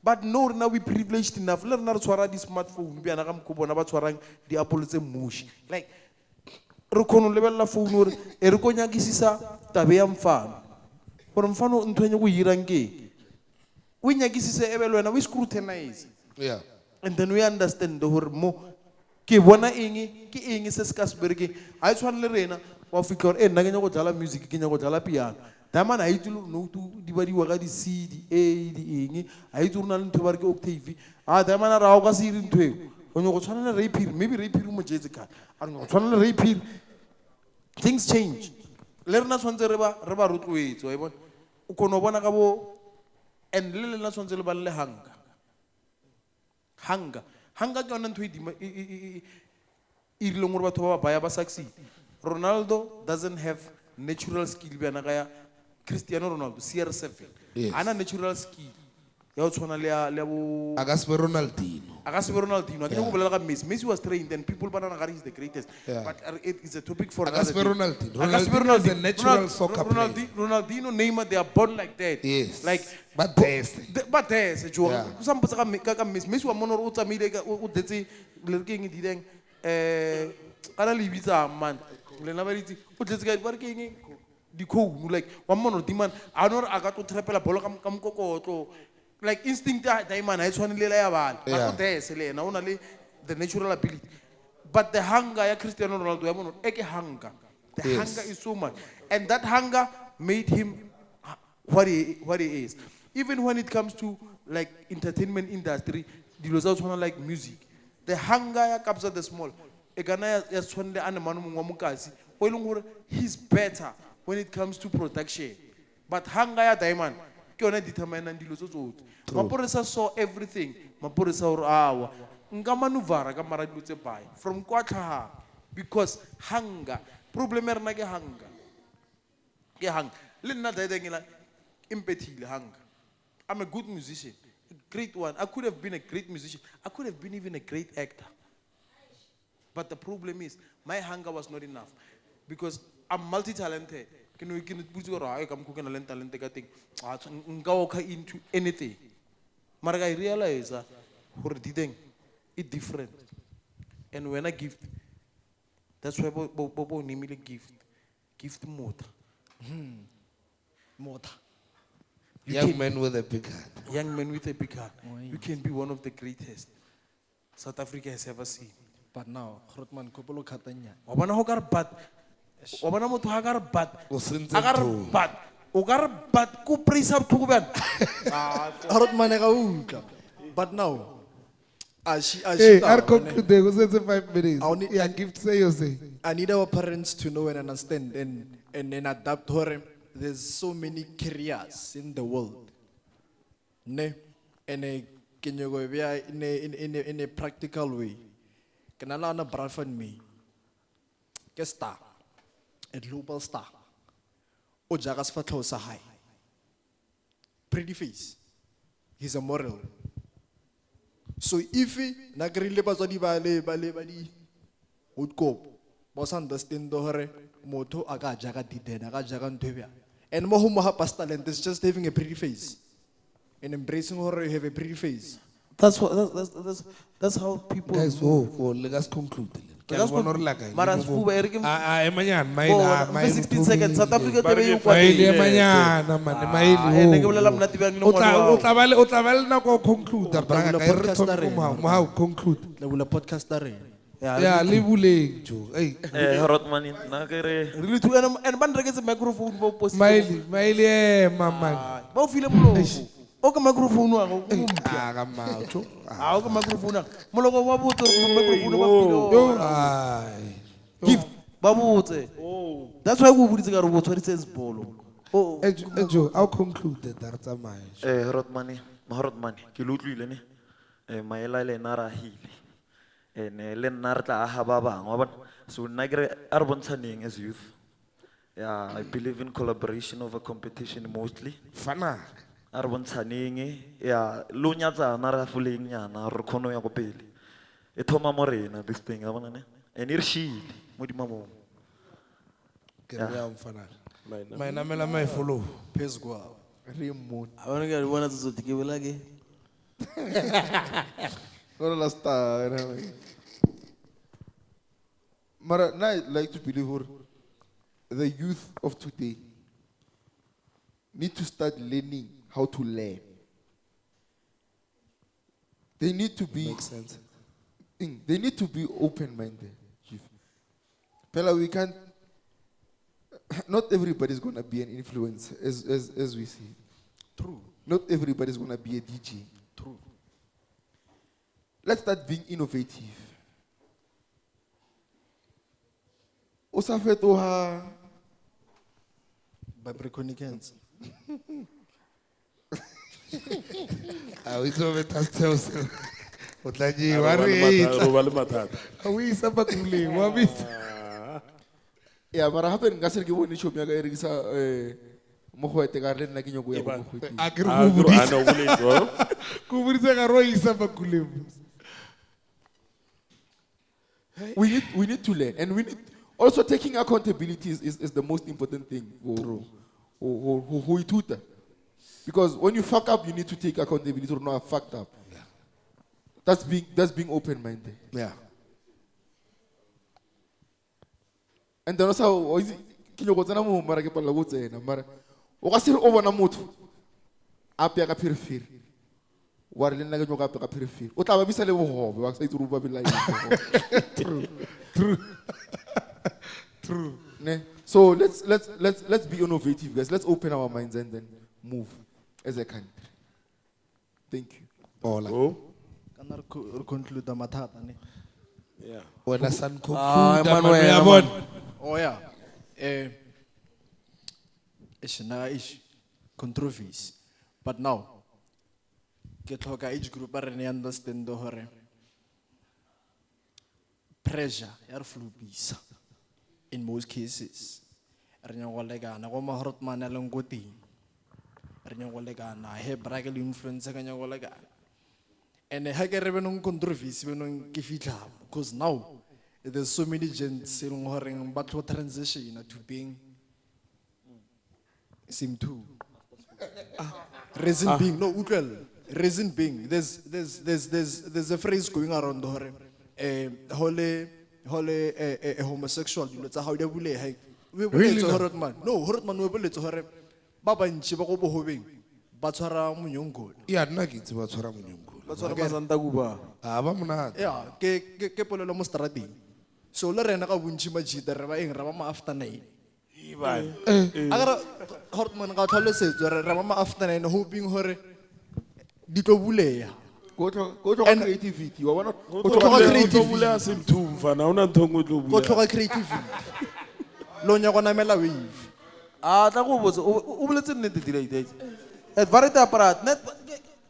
But no, rena we privileged enough. Le rena re tshwara di smartphone bi ana ka mkobona ba tshwarang di Apple tse mushi. Like re kono lebella phone hore e re konyakisisa tabe ya mfana. Gore mfano ntho enye go hirang ke we nyakisise ebe le wena we scrutinize. Yeah. And then we understand hore mo ke bona eng ke eng se se ka se bereke a tshwana le rena wa fika hore nna ke nya go dlala music ke nya go dlala piano diamond a itse no tu di ba di wa ka di CD a di eng a itse rena le ntho ba re ke octave diamond ra go ka se iri ntho e go nya go tshwana le rapper maybe rapper mo jetse ka a go tshwana le rapper. Things change. Le rena tshwantse re ba rotloetso e bona o kono bona ka bo and le lena tshwantse le ba le hanga ke yona ntho e rileng gore batho ba baya ba succeed. Ronaldo doesn't have natural skill bana ga ya Cristiano Ronaldo CR7 Yes. ana natural skill ya o tshwana le bo Agaspe Ronaldinho. I can go belela Messi was trained and people banana he's the greatest. Yeah. But it is a topic for Agaspe another day. Ronaldinho. Agaspe Ronaldinho is a natural soccer player. Ronaldinho, Neymar, they are born like that. Yes. Like But there's Joe. Yeah. Some people Messi wa mono o tsamile o detse le ke eng di deng kana le bitsa man le na ba ditse o detse ka ba re ke eng di khou like wa mono di man a no a ka to trapela bolo ka mokokotlo. Like instinct diamond I tshwane le ya bana ba go dese le na ona le the natural ability, but the hunger ya Cristiano Ronaldo ya mono e ke hunger. The hunger is so much, and that hunger made him what he is. Even when it comes to like entertainment industry, dilo tsa tshwana like music, the hunger ya Kabza the Small e kana ya tshwane le ane mano mongwe wa mokasi o ileng gore he's better when it comes to production, but hunger ya diamond ke yona determine dilo tso tsotlhe. Maporisa saw everything. Maporisa or awa nka manuvara ka mara dilo tse bae from kwa tlhaga because hunger problem rena ke hunger le nna daidengela empathy le hunger. I'm a good musician, a great one. I could have been a great musician. I could have been even a great actor. But the problem is my hunger was not enough because I'm multi-talented. Can we put your eye? I'm cooking a talent go into anything. But I realize that it's different. And when I give, that's why Bobo name me gift motor. Motor. young man with a big heart. Young man with a big heart. You can be one of the greatest South Africa has ever seen. But now, Grootman kopolo khatanya. Wabana ho kar bat. Wabana motho ha kar bat. O sentse Agar ntho. bat. O kar bat ko praise up to ban. Grootman e ga utlwa. But now, Hey, our conclude there was 5 minutes. I only- Yeah, gift say you say. I need our parents to know and understand and adapt to there's so many careers in the world. Ne? And can you go in a practical way? Can I learn a brave on me? Ke star. A global star. O jagas fatlo sa high. Pretty face. He's a model. So if nagrile batswadi ba di would go, boss understand the hore moto aga jaga didena aga jaga ntwebya And more who have past talent is just having a pretty face. And embracing horror, you have a pretty face. That's how people. Guys, let us conclude. Let's conclude. Mara Sfuba, Eric. Emanyan, For 16 seconds, South Africa TV you Maili emanyan, man, maili. Utlabale na ko conclude branga ka re thoma mo conclude. Le bula podcaster. Yeah, le buleng jo. Hey. Rotman na kere. Really to and ban regets microphone bo post. Maili maman. Ba file Moloko. O ka microphone wa go. Ka macho. O ka microphone. Moloko wa botse microphone ba file. Yo ai. Give ba botse. Oh. That's why we buditse ka re bo tshwaritse bolo. Oh. Ejo, I'll conclude that tsamaya. Rotman, ke lutlile ne. Maela le nara hile. Le nna re tla aga ba bangwe wa bona. So nna ke re a re bontshaneng as youth. Yeah, I believe in collaboration over competition mostly. Fana. A re bontshaneng, yeah, lo nyatsana re afoleng nyana re kgone ya go pele. E thoma mo rena this thing ya bona ne. And e re shile mo dimamong. Ke re ya mfana. My namela my follow. Pesgwa. Remote. I want to get one of those to give like. Not a last time. Mara, now I'd like to believe the youth of today need to start learning how to learn. They need to be. Makes sense. They need to be open-minded. Pella, we can't. Not everybody's gonna be an influencer, as we see. True. Not everybody's gonna be a DJ. True. Let's start being innovative. Osafetoha. By Preconicans. We saw it as tells. Otlaji, worry. We suffer to what is. Yeah, but I haven't got to when you show me a Erisa Mohoete Garden like in your way. We need to learn, and we need also taking accountability is the most important thing. Who tutor. Because when you fuck up, you need to take accountability to not fucked up. Yeah. That's being open-minded. Yeah. And then also, can you go to the room? Mara ke pala go tsena mara o ka se re o bona motho a pya ka phirifiri wa re le nna ke nyoka ka phirifiri o tla ba bisa le bohobe wa sa itse ru ba bela true ne. So let's be innovative, guys. Let's open our minds and then move as a country. Thank you. Oh, Can I conclude the matter? Yeah. when a son conclude, Oh yeah. It's na ish controversy. But now, get hoka each group are understand the hore pressure yar flubisa in most cases. Rnyagolega na go mahorot manalong goti. Rnyagolega na he bragging influence ka nyagolega. And ha ke re benong controversy benong ke fitla because now there's so many gens in horeng but to transition to being seem to reason being no utlwel reason being there's a phrase going around the hole homosexual dilo tsa how dia buleha we boletse horot man no horot man we boletse hore ba bantshi ba go bohobeng ba tshwara monyongolo yeah, nna ke tseba tshwara monyongolo. Ba tshwara masanta kuba. Ba monate. yeah ke polelo mo strateng so le rena ka bontshi Majita re ba eng ra ba ma after 9 agara hortman ga tlhalosetso re ba ma after 9 hoping hore di tlo buleya Go to creativity. go tlhoka creativity go tlhoka creativity lo nya go namela wave Tla go botse o boletse nnete dile ite. Et varete apparat net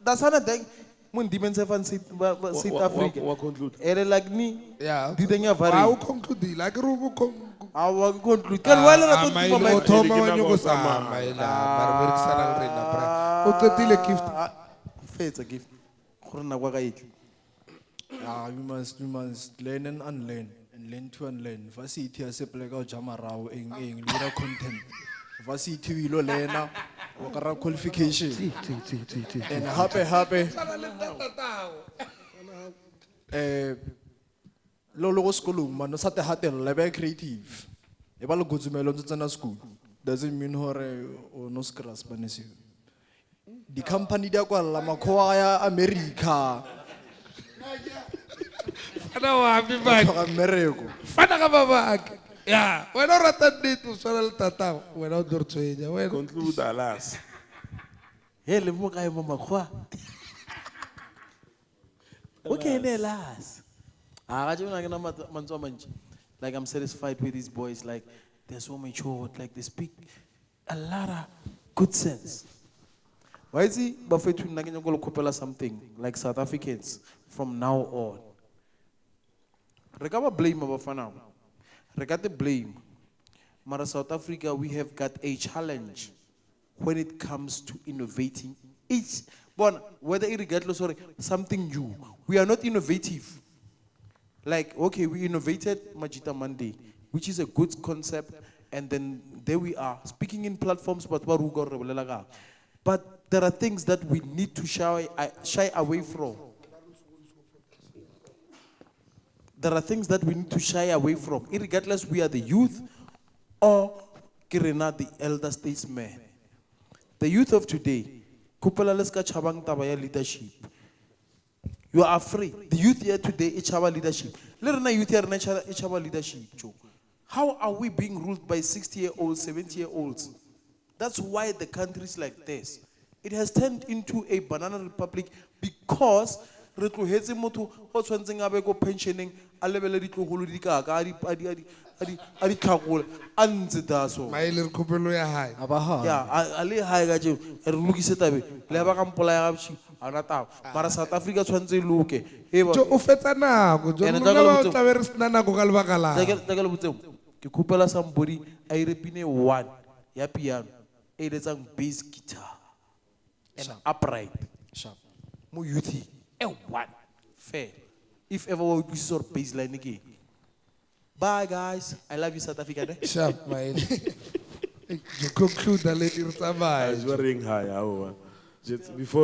da sana ding mun dimense van South Africa. Wa conclude. Ere like me. Yeah. Di denya vari. Wa conclude like ru go Wa conclude. Kel wala ra to my di lo ba. thoma wa nyoko sa maila bar sana re na bra o totile gift Fetsa gift. Gore na kwa ka itli. we must learn and unlearn and learn to unlearn varsity ya seple ka o jama rao eng lira content varsity o ilo lena o kara qualification See. and hape lo go sekolong man o sa te hatella be creative e ba le gotsumelo ntse tsena school doesn't mean hore o no scratch banese di company dia kwa la makhoa ya America Fana wa happy man. ga mereko Fana ka babake. Ya, wena o rata nnete o tshwana le tatao. Wena o dortshwenya. Wena. Conclude alas. Hey, le mo kae mo makgwa? Okay, ne las. Ah, ga jona ke na mantswe a mantši. Like I'm satisfied with these boys. Like they're so mature. Like they speak a lot of good sense. Why is he? Bafethu nna ke nyaka go kopela something like South Africans from now on. Re ka ba blame abafana. Re ka te blame. Mara South Africa, we have got a challenge when it comes to innovating each one, whether regardless or something new. We are not innovative. Like, okay, we innovated Majita Monday, which is a good concept, and then there we are, speaking in platforms, but there are things that we need to shy away from. There are things that we need to shy away from, regardless we are the youth or Kirena, the elder statesman. The youth of today, kupela leska chabang tabaya leadership. You are free. The youth here today, it's our leadership. Lerna youth here, it's our leadership. How are we being ruled by 60-year-olds, 70-year-olds? That's why the country is like this. It has turned into a banana republic because re tlohetse motho o tshwantseng a be go pensioning a lebele ditlogolo di ka ka a di tlhagole a ntse daso Maele re khopelo ya hae. abaha ya a le hae ka tšeo re lokise tabe le ba ka mpola ya gaboši a rona taba mara South Africa tshwanetse e loke Jo o fetsa nako. Jo Ene lona taka ba le o tla be re sena nako ka lebaka la. le botseo ke khupela somebody a irepine one ya piano e letsang bass guitar and upright sharp mo youth one fair if ever we use our baseline again. Bye guys, I love you South Africa. Sharp Maele. You conclude the lady As Rtsamaya. we're ring high,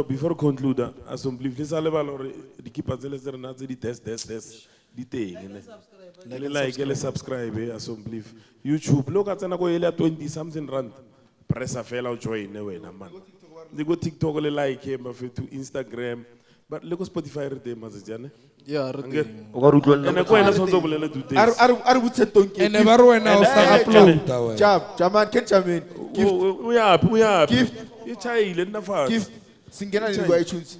before conclude, as some believe this all about the keeper tell us the test, the thing. Like subscribe, as some believe YouTube. Look at an 20 something rand. Press a fellow join away, man. They go TikTok, like him, to Instagram. But look at Spotify, they must yeah and I go and also will do this. Are we talking? And never went out upload that way. Jaman, can Jaman gift We are. Gift. You child in the fast. gift singena ni go iTunes.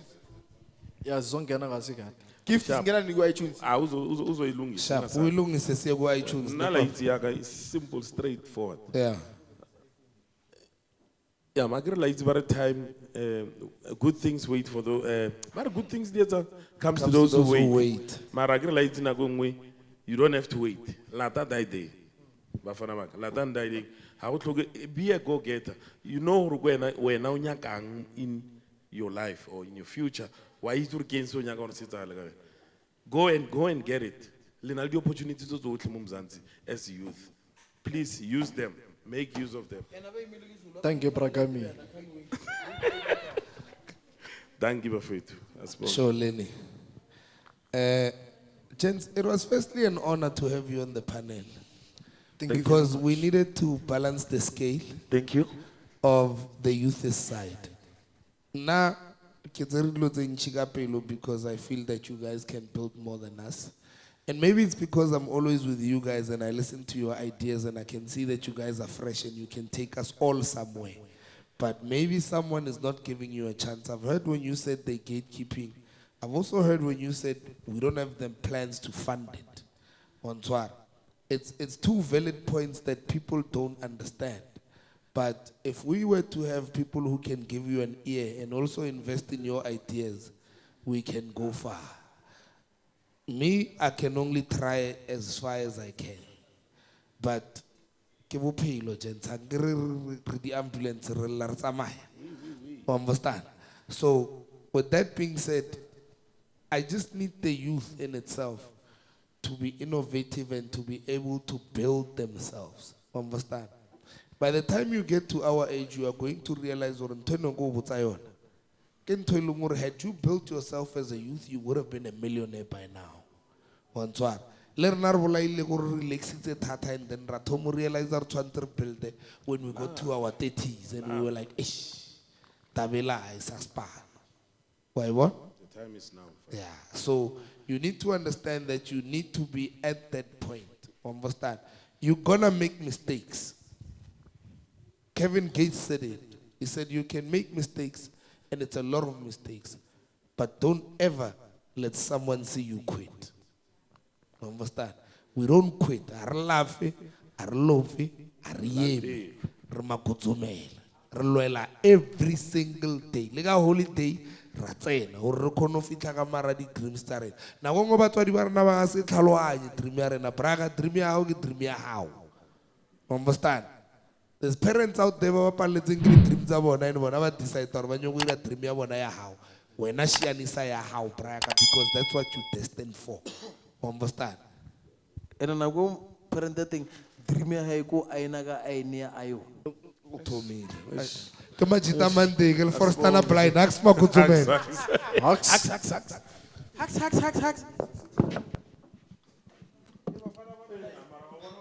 ya zongena ga se kati Gift singena ni go iTunes. Uzo ilungisa. Sharp. Uyilungise siye ku iTunes. Nala itsiyaka is simple, straightforward. Yeah. Yeah, Margaret likes by the time good things wait for the but good things later comes to those who wait. Margaret likes in a going way. You don't have to wait. Lata die day. Bafana mak. Lata die day. How to be a go-getter. You know when now nyakang in your life or in your future. Why is it against so nyakang sit Go and get it. Lena the opportunity to do it as youth. Please use them. Make use of them. thank you Bragami Thank you, Bafetu. Sure, Lenny. Gents, it was firstly an honor to have you on the panel. Because we needed to balance the scale Thank you. of the youth's side. Now, because I feel that you guys can build more than us. And maybe it's because I'm always with you guys and I listen to your ideas and I can see that you guys are fresh and you can take us all somewhere. But maybe someone is not giving you a chance. I've heard when you said the gatekeeping. I've also heard when you said we don't have them plans to fund it. Bonsoir. It's two valid points that people don't understand. But if we were to have people who can give you an ear and also invest in your ideas, we can go far. Me, I can only try as far as I can. But ke bophelo gents, re di ambulance re lla re tsamaya. You understand? So with that being said, I just need the youth in itself to be innovative and to be able to build themselves. You understand? By the time you get to our age, you are going to realize or had you built yourself as a youth, you would have been a millionaire by now. One twar. Learner relaxing and then Ratomo realized our twanter build when we got to our 30s and we were like, ish, Tabela is a spa. Why what? The time is now. Yeah. So you need to understand that you need to be at that point. Understand? You're gonna make mistakes. Kevin Gates said it. He said you can make mistakes, and it's a lot of mistakes, but don't ever let someone see you quit. Understand? We don't quit. Our laugh, our love, our yem, our makutumela, our loyala every single day. Like a holiday, ratsena or rekono fitla ka mara di dreams tsa rena. Na go ngo batho di ba rena ba se tlhaloanye dream ya rena, braga dream ya hao ke dream ya hao. Understand? There's parents out there who are paletseng ke dreams tsa bona and bona ba decide gore ba nyoko ira dream ya bona ya hao. Wena shianisa ya hao braga because that's what you destined for. Understand? And then I go parent that thing. Dream ya hai ko aina ka aina ayo. Tomile. Ke Majita mandegel first ana blind hacks makutsumela. Hacks.